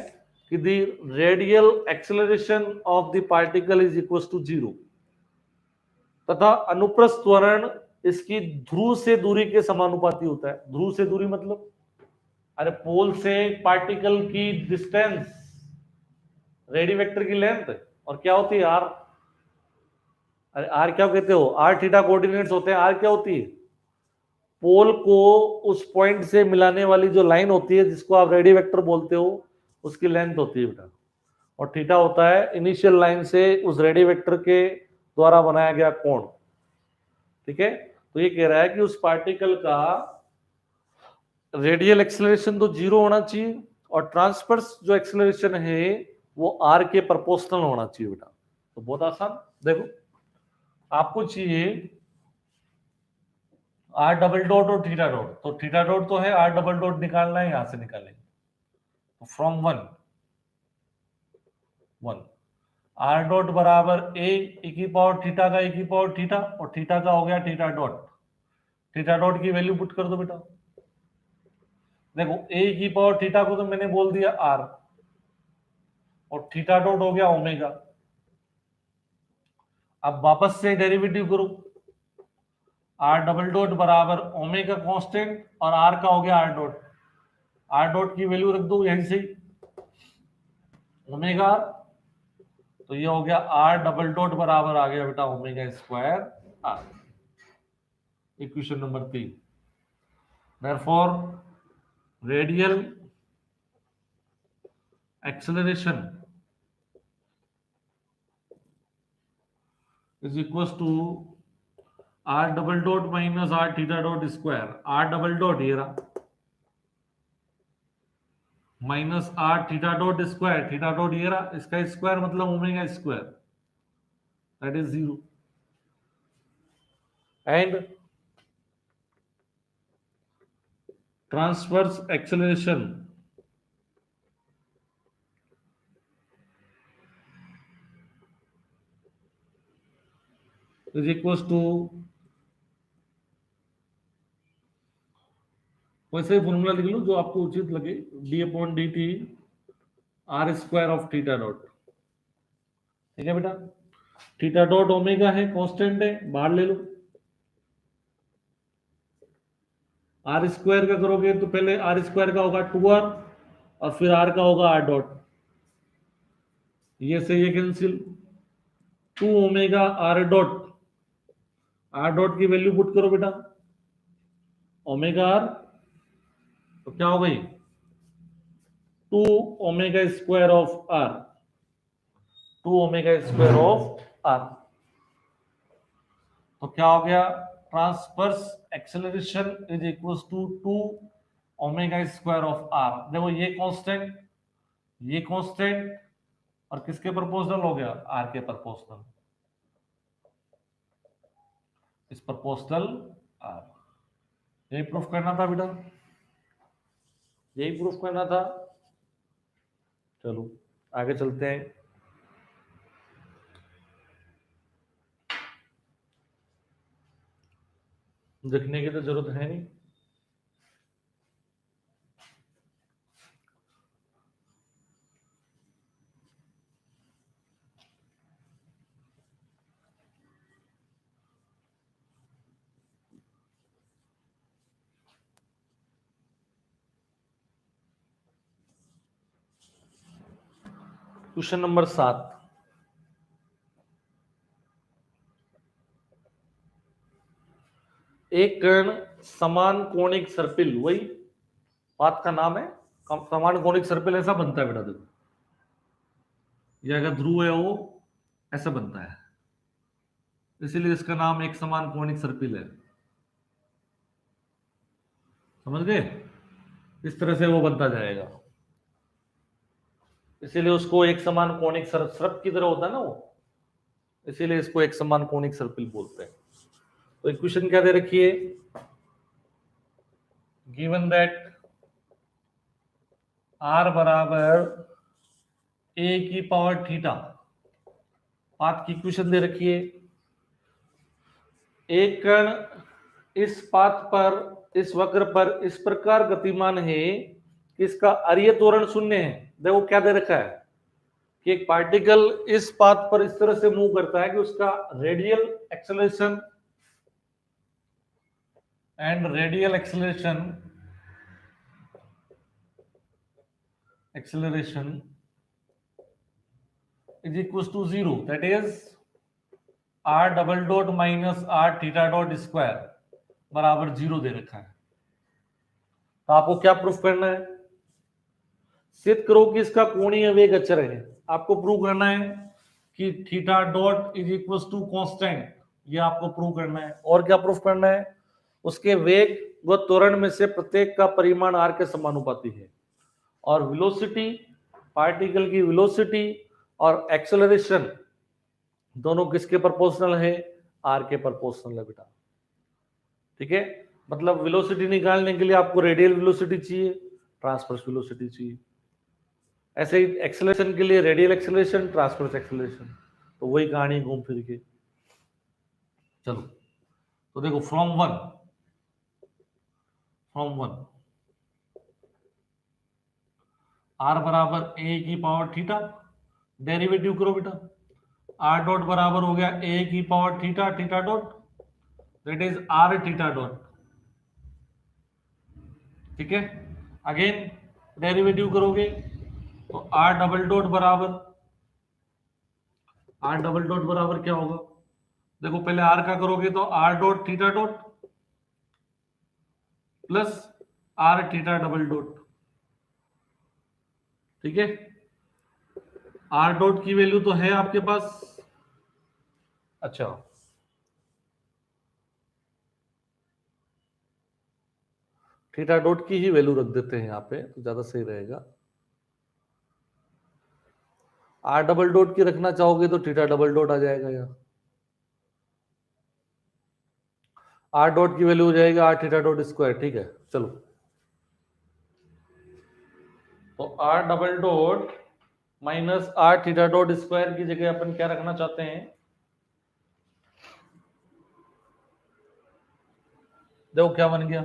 कि the radial acceleration of the particle is equal to 0, तथा अनुप्रस्थ त्वरण इसकी ध्रुव से दूरी के समानुपाती होता है। ध्रुव से दूरी मतलब, अरे पोल से पार्टिकल की डिस्टेंस, रेडी वेक्टर की लेंथ, और क्या होती है आर। अरे आर क्या कहते हो, आर थीटा कोऑर्डिनेट्स होते हैं। आर क्या होती है, पोल को उस पॉइंट से मिलाने वाली जो लाइन होती है जिसको आप रेडी वेक्टर बोलते हो, उसकी लेंथ होती है बेटा। और थीटा होता है इनिशियल लाइन से उस रेडी वेक्टर के द्वारा बनाया गया कोण। ठीक है, तो ये कह रहा है कि उस पार्टिकल का रेडियल एक्सेलरेशन तो 0 होना चाहिए, और ट्रांसवर्स जो एक्सेलरेशन है वो आर के प्रोपोर्शनल होना चाहिए बेटा। तो बहुत आसान, देखो आपको चाहिए आर डबल डॉट और थीटा डॉट, तो थीटा डॉट तो है, आर डबल डॉट निकालना है, यहां से निकालेंगे, तो फ्रॉम वन आर डॉट बराबर ए की पावर थीटा का, ए की पावर थीटा, और थीटा का हो गया थीटा डॉट की वैल्यू पुट कर दो बेटा। देखो ए की पावर थीटा को तो मैंने बोल दिया आर, और थीटा डॉट हो गया ओमेगा। अब वापस से डेरिवेटिव करो, आर डबल डॉट बराबर ओमेगा कांस्टेंट, और आर का हो गया आर डॉट की वैल्यू रख दो यहीं से ओमेगा, तो ये हो गया आर डबल डॉट बराबर आ गया बेटा omega square r. Equation number 3, therefore radial acceleration is equals to r double dot minus r theta dot square. r double dot ये रहा, minus r theta dot square, theta dot ये रहा, इसका square मतलब omega square, that is 0 and transverse acceleration is equal to, वैसे ही formula लिख लो जो आपको उचित लगे, d upon D T R square of theta dot. ठीक है बेटा, थीटा डॉट ओमेगा है, कांस्टेंट है, बाहर ले लो। आर स्क्वायर का करोगे तो पहले आर स्क्वायर का होगा 2r और फिर आर का होगा आर डॉट, ये से ये cancel, 2 omega r dot, are dot की वैल्यू पुट करो बेटा, ओमेगा आर तो क्या हो गई 2 omega square of r, 2 omega square of r, तो क्या हो गया, transverse acceleration is equal to 2 omega square of r. देखो ये कांस्टेंट, ये कांस्टेंट, और किसके प्रोपोर्शनल हो गया, आर के प्रोपोर्शनल, इस प्रोपोर्शनल आर। यही प्रूफ करना था बेटा, यही प्रूफ करना था। चलो आगे चलते हैं। देखने की तो जरूरत है नहीं। क्वेश्चन नंबर 7, एक कण समान कोणिक सर्पिल, वही बात का नाम है, समान कोणिक सर्पिल ऐसा बनता है बेटा। देखो ये अगर ध्रुव है वो ऐसा बनता है, इसीलिए इसका नाम एक समान कोणिक सर्पिल है। समझ गए, इस तरह से वो बनता जाएगा, इसीलिए उसको एक समान कोणिक सर्प की तरह होता है ना वो, इसीलिए इसको एक समान कोणिक सर्पिल बोलते हैं। तो इक्वेशन क्या दे रखी है, गिवन दैट आर बराबर ए की पावर थीटा, पाथ की इक्वेशन दे रखी है, एक कण इस पाथ पर, इस वक्र पर इस प्रकार गतिमान है कि इसका अरीय त्वरण शून्य है। देखो क्या दे रखा है कि एक पार्टिकल इस पाथ पर इस तरह से मूव करता है कि उसका radial acceleration and radial acceleration is equals to 0, that is r double dot minus r theta dot square बराबर 0 दे रखा है। तो आपको क्या प्रूफ करना है, सिद्ध करो कि इसका कोणीय वेग अचर है। आपको प्रूव करना है कि theta dot is equal to constant, ये आपको प्रूव करना है। और क्या प्रूफ करना है, उसके वेग व त्वरण में से प्रत्येक का परिमाण आर के समानुपाती है, और वेलोसिटी, पार्टिकल की वेलोसिटी और एक्सेलरेशन दोनों किसके प्रोपोर्शनल है, आर के प्रोपोर्शनल है बेटा। ठीक है, मतलब वेलोसिटी निकालने के लिए आपको रेडियल वेलोसिटी चाहिए, ट्रांसवर्स वेलोसिटी चाहिए, ऐसे ही एक्सेलरेशन के लिए रेडियल एक्सेलरेशन, ट्रांसवर्स एक्सेलरेशन, तो वही कहानी घूम फिर के। चलो तो देखो फ्रॉम वन आर बराबर ए की पावर थीटा, डेरिवेटिव करो बेटा, आर डॉट बराबर हो गया ए की power theta, theta dot that is r theta dot. ठीक है, अगेन डेरिवेटिव करोगे तो आर डबल डॉट बराबर क्या होगा, देखो पहले आर का करोगे तो r dot theta dot plus r theta double dot. ठीक है, आर डॉट की वैल्यू तो है आपके पास, अच्छा थीटा डॉट की ही वैल्यू रख देते हैं यहाँ पे तो ज्यादा सही रहेगा। आर डबल डॉट की रखना चाहोगे तो थीटा डबल डॉट आ जाएगा यहाँ, आर डॉट की वैल्यू हो जाएगी आर थीटा डॉट स्क्वायर। ठीक है, चलो तो r double dot minus r theta dot square की जगह अपन क्या रखना चाहते हैं, देखो क्या बन गया,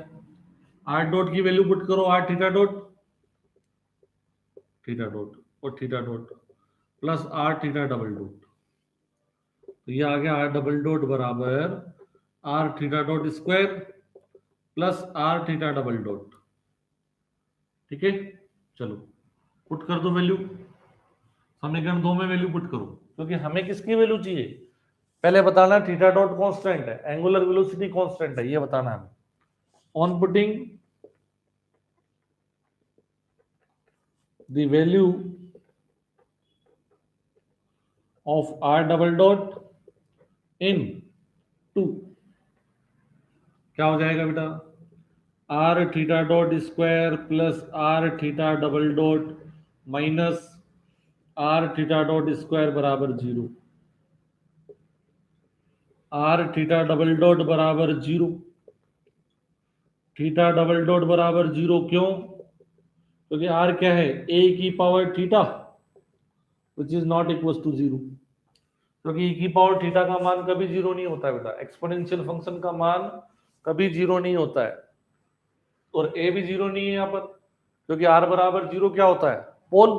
आर डॉट की वैल्यू पुट करो आर थीटा डॉट और theta dot plus r theta double dot, तो ये आ गया आर डबल डॉट बराबर r theta dot square plus r theta double dot. ठीक है, चलो पुट कर दो वैल्यू, समीकरण 2 में वैल्यू पुट करो, क्योंकि हमें किसकी वैल्यू चाहिए, पहले बताना थीटा डॉट कांस्टेंट है, एंगुलर वेलोसिटी कांस्टेंट है, ये बताना है। On putting the value of r double dot in two, क्या हो जाएगा बेटा, r theta dot square plus r theta double dot minus r theta dot square बराबर 0, आर थीटा डबल डॉट बराबर 0, थीटा डबल डॉट बराबर 0 क्यों, क्योंकि are क्या है, ए की power theta which is not equal to 0, क्योंकि e की पावर थीटा का मान कभी 0 नहीं होता है बेटा, एक्सपोनेंशियल फंक्शन का मान कभी 0 नहीं होता है, और ए भी 0 नहीं है यहाँ पर, क्योंकि आर बराबर 0 क्या होता है, पोल,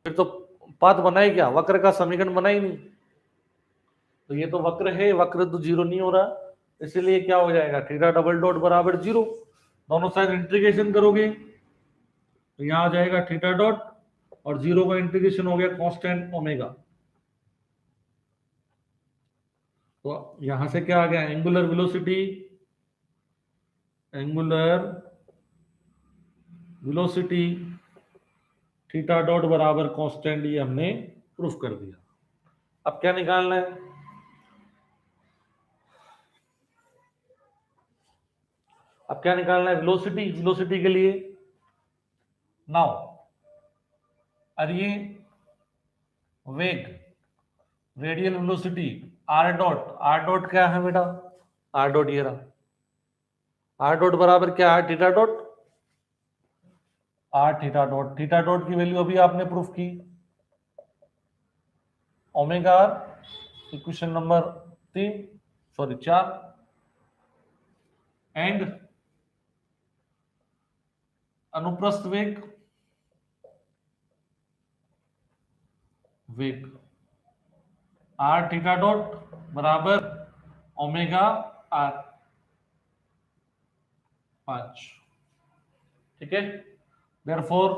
फिर तो पाथ बनाए क्या, वक्र का समीकरण बना ही नहीं, तो ये तो वक्र है, वक्र तो 0 नहीं हो रहा, इसलिए क्या हो जाएगा, थीटा डबल डॉट बराबर 0, दोनों साइड इंटीग्रेशन करोगे तो यहाँ आ जाएगा थीटा डॉट और 0 का इंटीग्रेशन हो गया कांस्टेंट ओमेगा, तो यहां से क्या आ गया, एंगुलर वेलोसिटी थीटा डॉट बराबर कांस्टेंट, ये हमने प्रूफ कर दिया। अब क्या निकालना है, अब क्या निकालना है, वेलोसिटी के लिए नाउ, और ये वेग, रेडियल वेलोसिटी आर डॉट क्या है बेटा, आर डॉट ये रहा, आर डॉट बराबर क्या, r theta dot, theta dot की वैल्यू अभी आपने प्रूफ की, omega r equation number 4, and अनुप्रस्थ वेग आर थीटा डॉट बराबर ओमेगा आर 5। ठीक है, देयरफॉर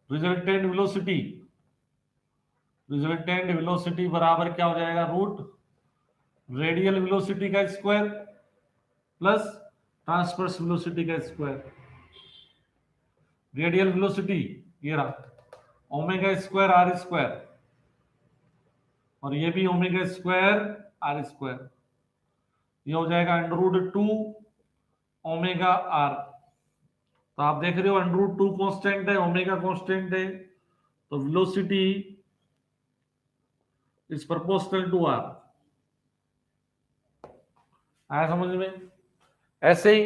रिजल्टेंट वेलोसिटी बराबर क्या हो जाएगा, रूट रेडियल वेलोसिटी का स्क्वायर प्लस ट्रांसवर्स वेलोसिटी का स्क्वायर, रेडियल वेलोसिटी ये रहा ओमेगा स्क्वायर आर स्क्वायर, और ये भी ओमेगा स्क्वायर आर स्क्वायर, ये हो जाएगा √2 ओमेगा आर, तो आप देख रहे हो √2 कांस्टेंट है, ओमेगा कांस्टेंट है, तो velocity is proportional to r, आया समझ में। ऐसे ही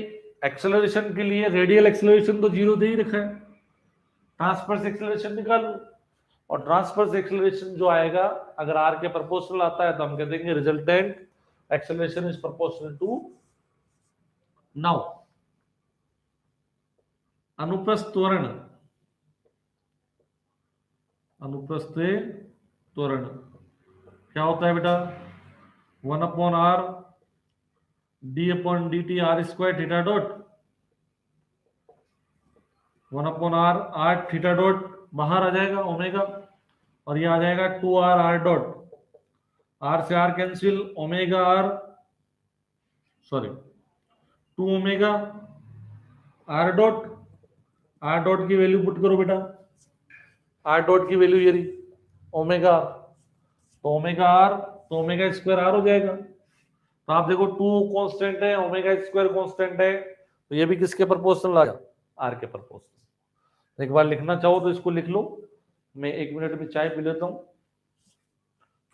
एक्सेलरेशन के लिए रेडियल एक्सेलरेशन तो 0 दे ही रखा है, ट्रांसवर्स एक्सेलरेशन निकालो, और ट्रांसवर्स एक्सेलरेशन जो आएगा अगर आर के प्रोपोर्शनल आता है तो हम कह देंगे resultant acceleration is proportional to, now अनुप्रस्थ त्वरण क्या होता है बेटा, 1/r d/dt r square theta dot, 1/r r theta dot बाहर आ जाएगा ओमेगा, और ये आ जाएगा 2r आर डॉट, आर से r cancel, omega r 2 omega r dot की वैल्यू पुट करो बेटा, आर डॉट की वैल्यू ये रही ओमेगा, तो ओमेगा स्क्वायर आर हो जाएगा, तो आप देखो 2 कांस्टेंट है, ओमेगा स्क्वायर कांस्टेंट है, तो ये भी किसके प्रोपोर्शनल आ गया, आर के प्रोपोर्शनल। एक बार लिखना चाहो तो इसको लिख लो, मैं 1 मिनट में चाय पी लेता हूँ।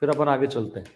फिर अपन आगे चलते हैं।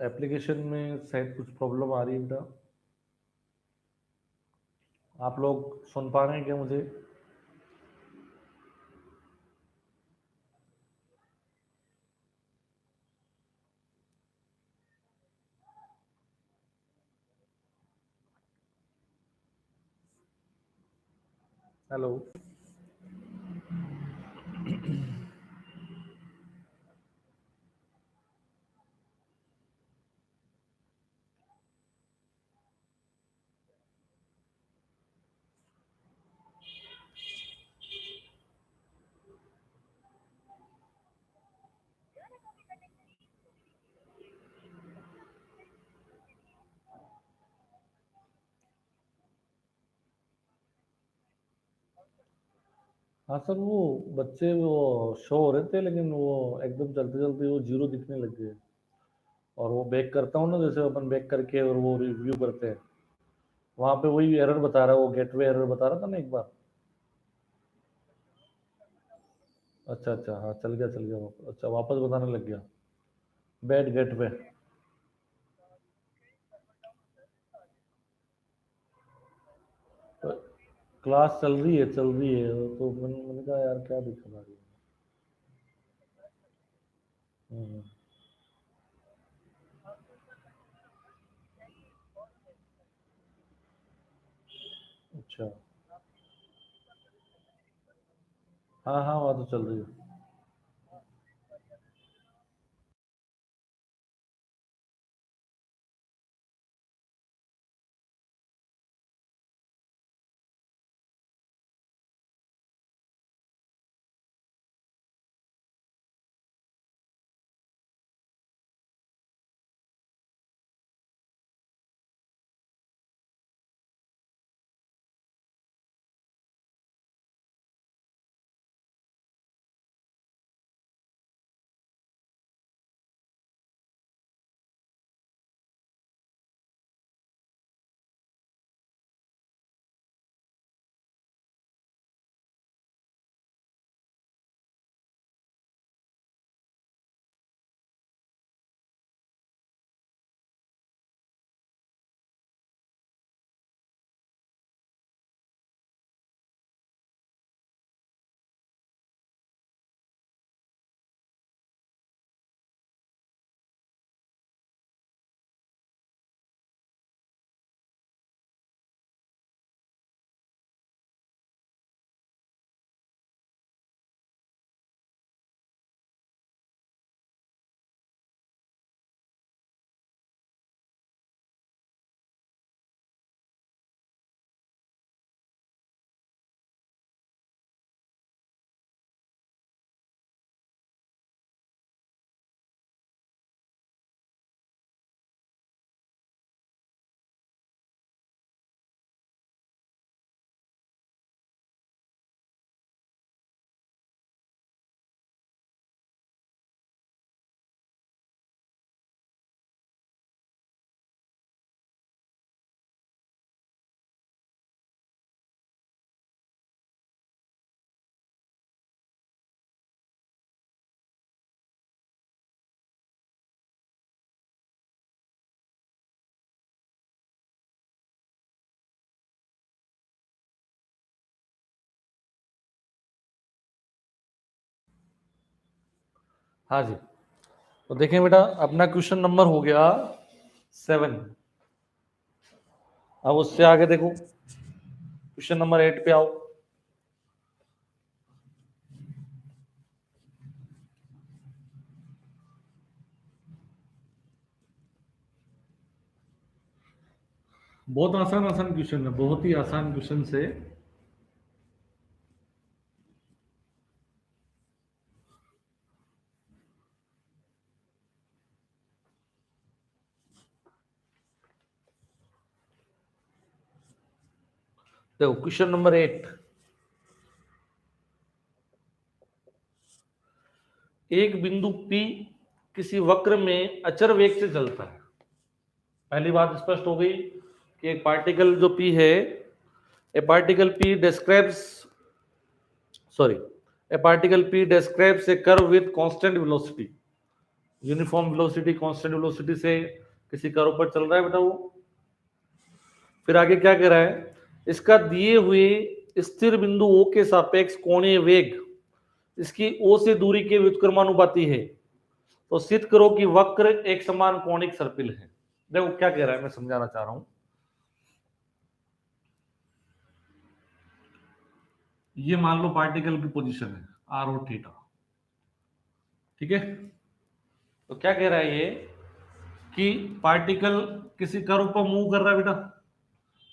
एप्लीकेशन में शायद कुछ प्रॉब्लम आ रही है बेटा। आप लोग सुन पा रहे हैं क्या मुझे? हेलो। हाँ सर, वो बच्चे वो शो हो रहे थे, लेकिन वो एकदम चलते चलते वो जीरो दिखने लग गए। और वो बैक करता हूँ ना, जैसे अपन बैक करके और वो रिव्यू करते हैं, वहाँ पे वही एरर बता रहा है, वो गेटवे एरर बता रहा था ना एक बार। अच्छा अच्छा, हाँ चल गया चल गया वापस। अच्छा, वापस बताने लग गया। Bad gateway. क्लास चल रही है, तो मैंने कहा यार क्या दिक्कत आ रही है। अच्छा। हाँ हाँ, वहाँ तो चल रही है। हाँ जी, तो देखें बेटा, अपना क्वेश्चन नंबर हो गया 7। अब उससे आगे देखो, क्वेश्चन नंबर 8 पे आओ। बहुत आसान आसान क्वेश्चन है, बहुत ही आसान क्वेश्चन से। देखो क्वेश्चन नंबर 8, एक बिंदु P किसी वक्र में अचर वेग से चलता है। पहली बात स्पष्ट हो गई कि एक पार्टिकल जो P है, ए particle P describes sorry a particle P describes a curve with constant velocity, uniform velocity, constant velocity से किसी कर्व पर चल रहा है बेटा वो। फिर आगे क्या कह रहा है, इसका दिए हुए स्थिर बिंदु O के सापेक्ष कोणीय वेग इसकी O से दूरी के व्युत्क्रमानुपाती है, तो सिद्ध करो कि वक्र एक समान कोणिक सर्पिल है। देखो क्या कह रहा है, मैं समझाना चाह रहा हूं। ये मान लो पार्टिकल की पोजीशन है आर और थीटा, ठीक है। तो क्या कह रहा है ये कि पार्टिकल किसी कर्व पर मूव कर रहा है बेटा,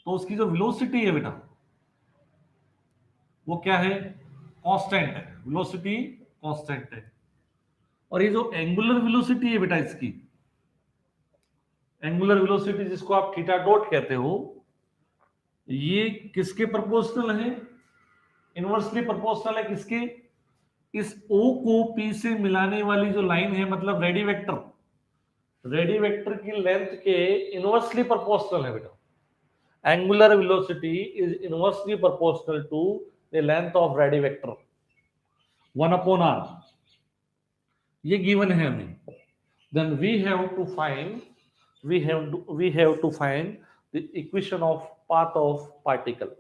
तो उसकी जो वेलोसिटी है बेटा वो क्या है, कांस्टेंट है, वेलोसिटी कांस्टेंट है। और ये जो एंगुलर वेलोसिटी है बेटा, इसकी एंगुलर वेलोसिटी जिसको आप थीटा डॉट कहते हो, ये किसके प्रोपोर्शनल है, इनवर्सली प्रोपोर्शनल है किसके, इस O को P से मिलाने वाली जो लाइन है, मतलब रेडी वेक्टर, रेडी वेक्टर की लेंथ के इनवर्सली प्रोपोर्शनल है बेटा। Angular velocity is inversely proportional to the length of radii vector 1/r। ये गिवन है हमें। Then we have to find the equation of path of particle.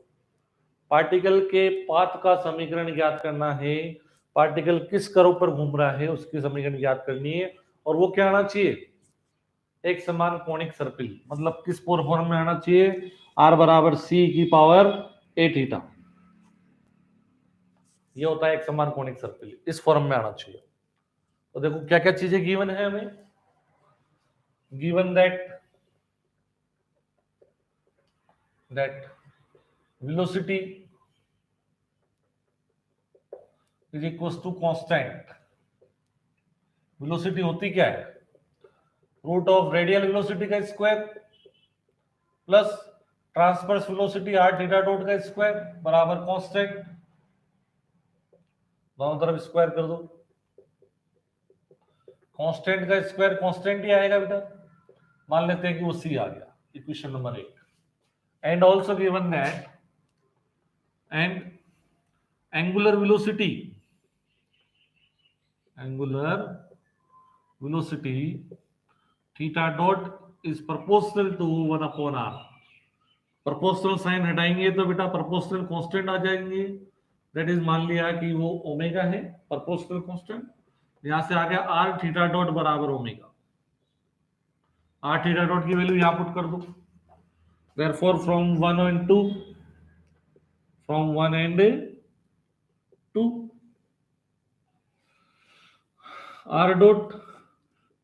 Particle के path का समीकरण ज्ञात करना है, पार्टिकल किस कर्व पर घूम रहा है उसकी समीकरण ज्ञात करनी है। और वो क्या आना चाहिए, एक समान कोणिक सर्पिल, मतलब किस फॉर्म में आना चाहिए, r बराबर c की पावर a थीटा। ये होता है एक समान कोणिक सर्पिल, इस फॉर्म में आना चाहिए। तो देखो क्या क्या चीजें गिवन है हमें, given that velocity is equal to constant. Velocity होती क्या है, रूट ऑफ रेडियल वेलोसिटी का square plus transverse velocity r theta dot का स्क्वायर बराबर कांस्टेंट। दोनों तरफ स्क्वायर कर दो, कांस्टेंट का स्क्वायर कांस्टेंट ही आएगा बेटा। मान लेते हैं कि वो c आ गया, equation number 8। And also given that and angular velocity theta dot is proportional to 1/r। Proportional sign हटाएंगे तो बेटा प्रोपोर्शनल कांस्टेंट आ जाएंगे। दैट इज, मान लिया कि वो ओमेगा है, प्रोपोर्शनल कांस्टेंट। यहां से आ गया r थीटा डॉट बराबर ओमेगा। r थीटा डॉट की वैल्यू यहां पुट कर दो। Therefore from 1 and 2, from 1 and 2, r dot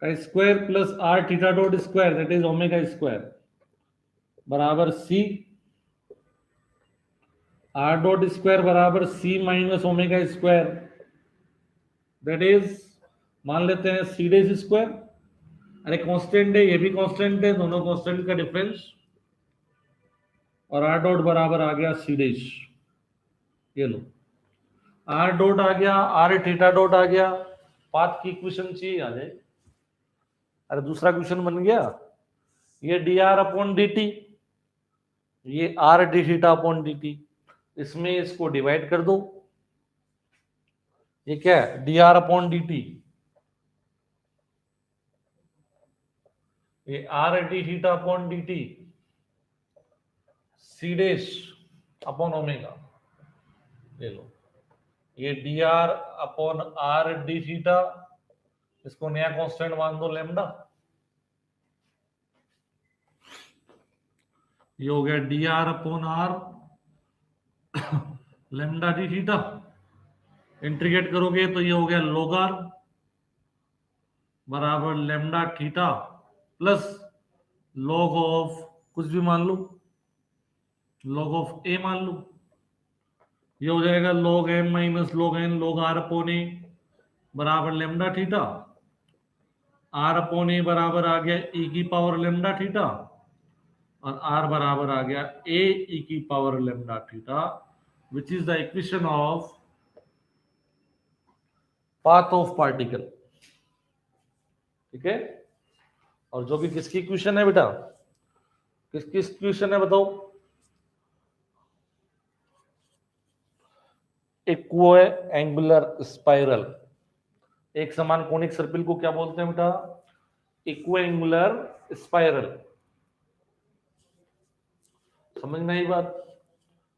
का square plus r theta dot square, that is omega square बराबर c, r डॉट स्क्वायर बराबर c minus omega square, that is, मान लेते हैं c डेज स्क्वायर। अरे constant है, ये भी कांस्टेंट है, दोनों कांस्टेंट का डिफरेंस। और r डॉट बराबर आ गया c डेज। ये लो, r डॉट आ गया, r थीटा डॉट आ गया, पाथ की इक्वेशन चाहिए आ जाए। अरे दूसरा क्वेश्चन बन गया, ये dr अपॉन dt, ये r d theta upon dt, इसमें इसको डिवाइड कर दो। ये क्या है, dr अपॉन dt, ये r d theta upon dt, c dash upon omega. ले लो, ये dr upon r d theta इसको नया कांस्टेंट मान दो लेमडा, ये हो गया d are upon r lambda d theta. Integrate करोगे तो ये हो गया log r बराबर लेमडा थीटा प्लस log ऑफ कुछ भी मान लो, log ऑफ a मान लो, ये हो जाएगा log m minus log n log r upon a बराबर लेमडा थीटा। r अपॉन a बराबर आ गया e की पावर लेमडा थीटा और r बराबर आ गया a e की power lambda theta, which is the equation of path of particle. ठीक है, और जो कि किसकी इक्वेशन है बेटा, किसकी इक्वेशन है बताओ, इक्वो एंगुलर स्पाइरल, एक समान कोनिक सर्पिल को क्या बोलते हैं बेटा, इक्वो एंगुलर स्पाइरल। समझ में आई बात,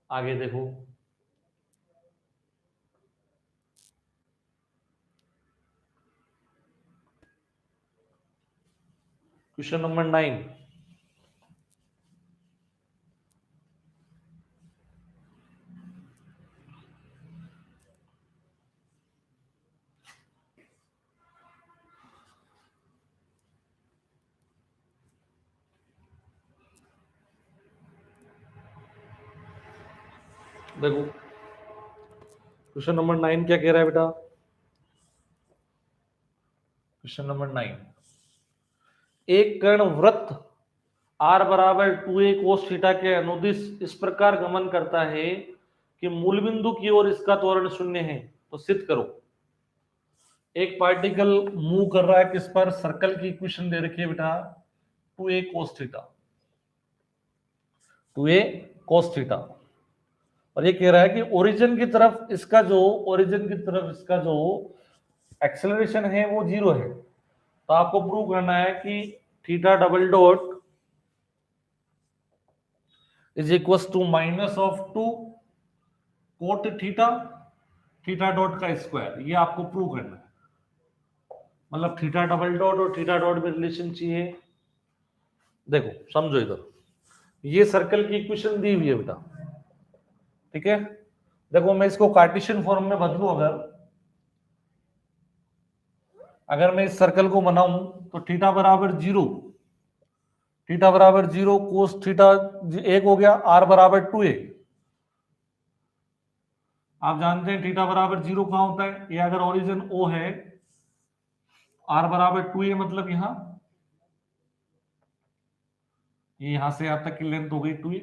आगे देखो क्वेश्चन नंबर 9। देखो क्वेश्चन नंबर 9 क्या कह रहा है बेटा, क्वेश्चन नंबर 9, एक कर्ण वृत्त r बराबर 2a cos थीटा के अनुदिश इस प्रकार गमन करता है कि मूल बिंदु की ओर इसका त्वरण शून्य है, तो सिद्ध करो। एक पार्टिकल मूव कर रहा है किस पर, सर्कल की इक्वेशन दे रखी है बेटा 2a cos theta, 2a cos theta, और ये कह रहा है कि ओरिजिन की तरफ इसका जो एक्सेलरेशन है वो 0 है, तो आपको प्रूव करना है कि theta double dot is equal to minus of 2 cot theta, theta dot का स्क्वायर, ये आपको प्रूव करना है। मतलब थीटा डबल डॉट और थीटा डॉट में रिलेशन चाहिए। देखो समझो इधर, ये सर्कल की इक्वेशन दी हुई है बेटा, ठीक है। देखो मैं इसको कार्टेशियन फॉर्म में बदलूं, अगर मैं इस सर्कल को बनाऊं तो थीटा बराबर 0, थीटा बराबर 0 कोस थीटा 1 हो गया, r बराबर 2a। आप जानते हैं थीटा बराबर 0 कहां होता है, ये अगर ओरिजिन o है, r बराबर 2a मतलब ये यहां से यहां तक की लेंथ हो गई 2a।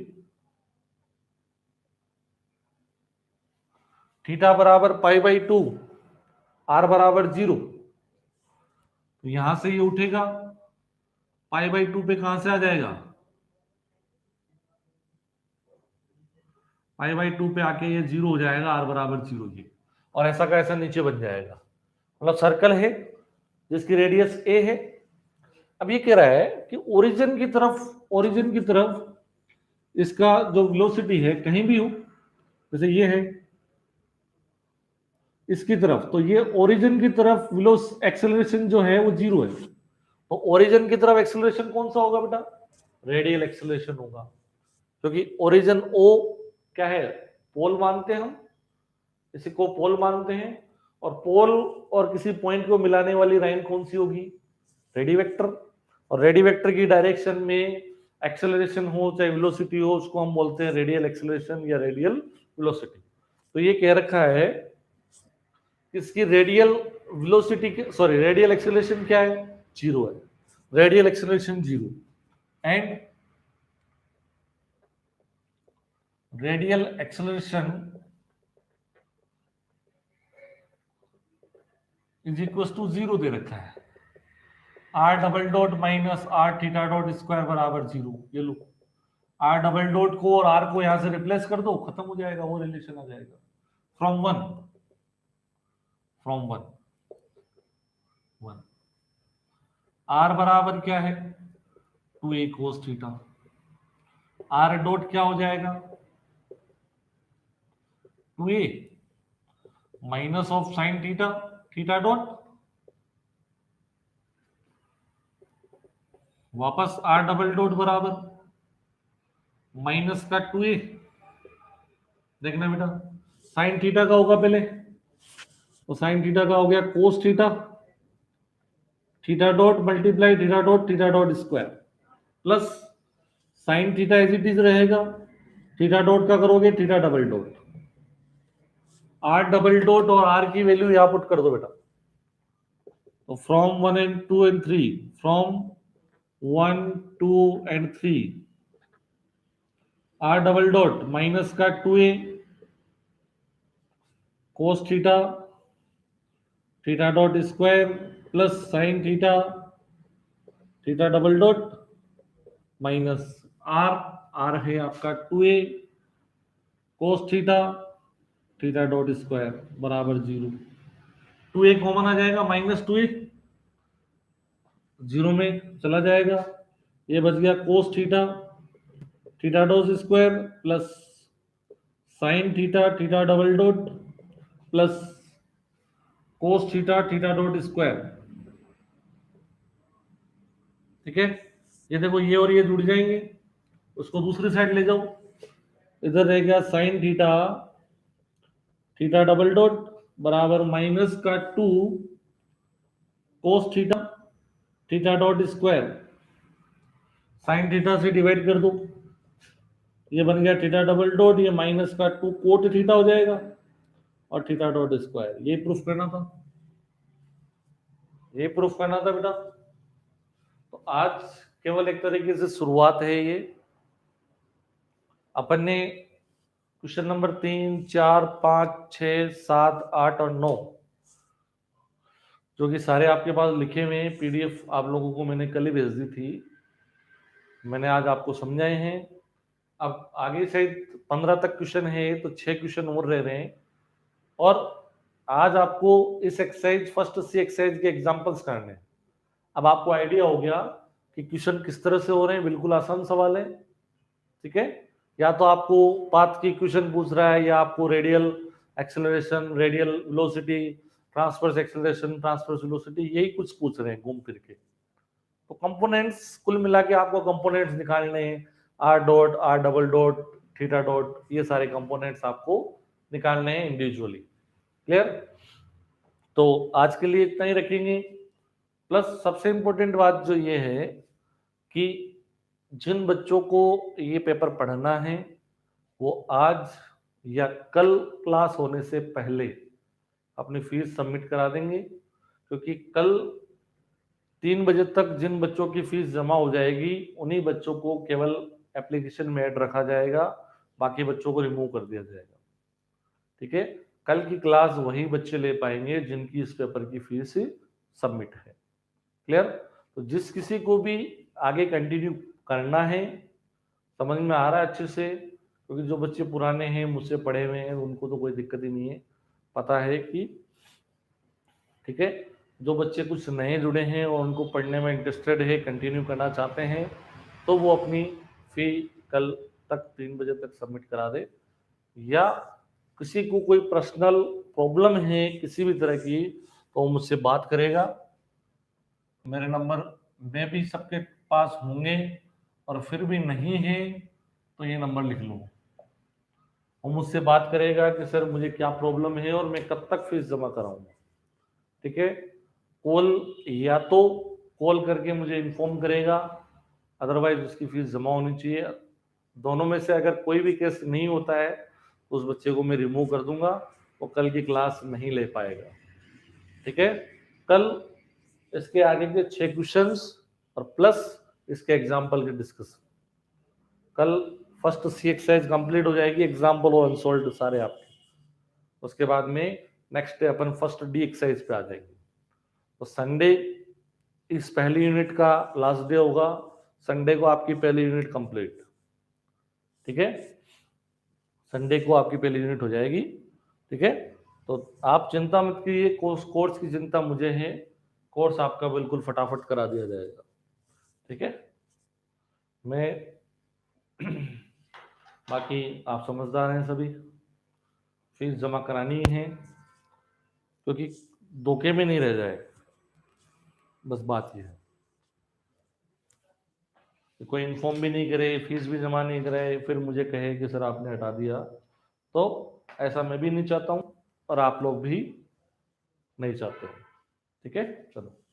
थीटा बराबर पाई बाई 2, r बराबर 0, तो यहां से ये उठेगा, पाई बाई 2 पे कहां से आ जाएगा, पाई बाई 2 पे आके ये 0 हो जाएगा, r बराबर 0 ये, और ऐसा का ऐसा नीचे बन जाएगा। मतलब सर्कल है जिसकी रेडियस a है। अब ये कह रहा है कि ओरिजिन की तरफ इसका जो वेलोसिटी है कहीं भी हो, जैसे ये है इसकी तरफ, तो ये ओरिजिन की तरफ एक्सेलरेशन जो है वो 0 है, तो ओरिजिन की तरफ एक्सेलरेशन कौन सा होगा बेटा, रेडियल एक्सेलरेशन होगा, क्योंकि ओरिजिन ओ क्या है, पोल मानते हैं हम, इसी को पोल मानते हैं, और पोल और किसी पॉइंट को मिलाने वाली लाइन कौन सी होगी, रेडी वेक्टर, और रेडी वेक्टर की डायरेक्शन में एक्सेलरेशन हो चाहे वेलोसिटी हो उसको हम बोलते हैं रेडियल एक्सेलरेशन या रेडियल वेलोसिटी। तो ये कह रखा है इसकी रेडियल वेलोसिटी रेडियल एक्सेलरेशन क्या है, 0 है, radial acceleration 0 and radial acceleration is equal to 0 दे रखा है, r double dot minus r theta dot square बराबर 0। ये लो r डबल डॉट को और r को यहां से रिप्लेस कर दो, खत्म हो जाएगा, वो रिलेशन आ जाएगा, फ्रॉम वन r बराबर क्या है 2a cos theta, r dot क्या हो जाएगा 2a minus of sine theta, theta dot वापस आर डबल डॉट बराबर माइनस का 2a, देखना बेटा साइन थीटा का होगा पहले, तो साइन थीटा का हो गया cos theta, theta dot multiply theta dot square plus sine theta as it is रहेगा, थीटा डॉट का करोगे theta double dot, R double dot और आर की वैल्यू यहां पुट कर दो बेटा, तो from 1 and 2 and 3, from 1 2 and 3 R double dot minus का 2a cos theta theta dot square plus sine theta theta double dot minus R, are है आपका 2a cos theta theta dot square बराबर 0, 2a common आ जाएगा, minus 2a 0 में चला जाएगा, ये बच गया cos theta theta dot square plus sine theta theta double dot plus cos theta theta dot square, ठीक है। ये देखो ये और ये जुड़ जाएंगे, उसको दूसरी साइड ले जाओ, इधर रह गया sign theta theta double dot बराबर माइनस का 2 कोस theta theta dot square, sine theta से डिवाइड कर दो, ये बन गया थीटा डबल डॉट, ये माइनस का 2 कोट थीटा हो जाएगा और थीटा डॉट स्क्वायर, ये प्रूफ करना था, ये प्रूफ करना था बेटा। तो आज केवल एक तरीके से शुरुआत है ये, अपन ने क्वेश्चन नंबर 3 4 5 6 7 8 और 9 जो कि सारे आपके पास लिखे हुए हैं, पीडीएफ आप लोगों को मैंने कल ही भेज दी थी, मैंने आज आपको समझाए हैं। अब आगे से 15 तक क्वेश्चन है, तो 6 क्वेश्चन और रह रहे हैं, और आज आपको इस एक्सरसाइज फर्स्ट सी एक्सरसाइज के एग्जांपल्स करने हैं। अब आपको आइडिया हो गया कि क्वेश्चन किस तरह से हो रहे हैं, बिल्कुल आसान सवाल है, ठीक है। या तो आपको पाथ की क्वेश्चन पूछ रहा है, या आपको radial acceleration, radial velocity, transverse acceleration, transverse velocity, यही कुछ पूछ रहे हैं घूम फिर के। तो कंपोनेंट्स कुल मिला के आपको कंपोनेंट्स निकालने हैं, R dot R double dot theta dot, ये सारे कंपोनेंट्स आपको निकालने हैं इंडिविजुअली, क्लियर। तो आज के लिए इतना ही रखेंगे। प्लस सबसे इंपॉर्टेंट बात जो ये है कि जिन बच्चों को ये पेपर पढ़ना है वो आज या कल क्लास होने से पहले अपनी फीस सबमिट करा देंगे, क्योंकि कल 3 बजे तक जिन बच्चों की फीस जमा हो जाएगी उन्हीं बच्चों को केवल एप्लीकेशन में ऐड रखा जाएगा, बाकी बच्चों को रिमूव कर दिया जाएगा, ठीक है। कल की क्लास वही बच्चे ले पाएंगे जिनकी इस पेपर की फीस सबमिट है, क्लियर। तो जिस किसी को भी आगे कंटिन्यू करना है, समझ में आ रहा है अच्छे से, क्योंकि जो बच्चे पुराने हैं मुझसे पढ़े हुए हैं उनको तो कोई दिक्कत ही नहीं है, पता है कि, ठीक है। जो बच्चे कुछ नए जुड़े हैं और उनको पढ़ने में इंटरेस्टेड है, कंटिन्यू करना चाहते हैं, तो वो अपनी फी कल तक 3 बजे तक सबमिट करा दे, या किसी को कोई पर्सनल प्रॉब्लम है किसी भी तरह की तो वो मुझसे बात करेगा, मेरे नंबर में भी सबके पास होंगे, और फिर भी नहीं है तो ये नंबर लिख लो, वो मुझसे बात करेगा कि सर मुझे क्या प्रॉब्लम है और मैं कब तक फीस जमा कराऊंगा, ठीक है। कॉल या तो कॉल करके मुझे इन्फॉर्म करेगा, अदरवाइज उसकी फीस जमा होनी चाहिए। दोनों में से अगर कोई भी केस नहीं होता है तो उस बच्चे को मैं रिमूव कर दूंगा, वो कल की क्लास नहीं ले पाएगा, ठीक है। कल इसके आगे के 6 क्वेश्चंस और प्लस इसके एग्जाम्पल के डिस्कशन, कल फर्स्ट सी एक्सरसाइज कंप्लीट हो जाएगी, एग्जाम्पल और अनसोल्व्ड सारे आपके, उसके बाद में नेक्स्ट डे अपन फर्स्ट डी एक्सरसाइज पे आ जाएंगे। तो संडे इस पहली यूनिट का लास्ट डे होगा, संडे को आपकी पहली यूनिट कंप्लीट, ठीक है, संडे को आपकी पहली यूनिट हो जाएगी, ठीक है। तो आप चिंता मत कीजिए, कोर्स की चिंता मुझे है, कोर्स आपका बिल्कुल फटाफट करा दिया जाएगा, ठीक है। मैं बाकी आप समझदार हैं सभी, फीस जमा करानी है क्योंकि धोखे में नहीं रह जाए, बस बात ये है। कोई इन्फॉर्म भी नहीं करे, फीस भी जमा नहीं करे, फिर मुझे कहे कि सर आपने हटा दिया। तो ऐसा मैं भी नहीं चाहता हूँ और आप लोग भी नहीं चाहते हो। ठीक है, चलो।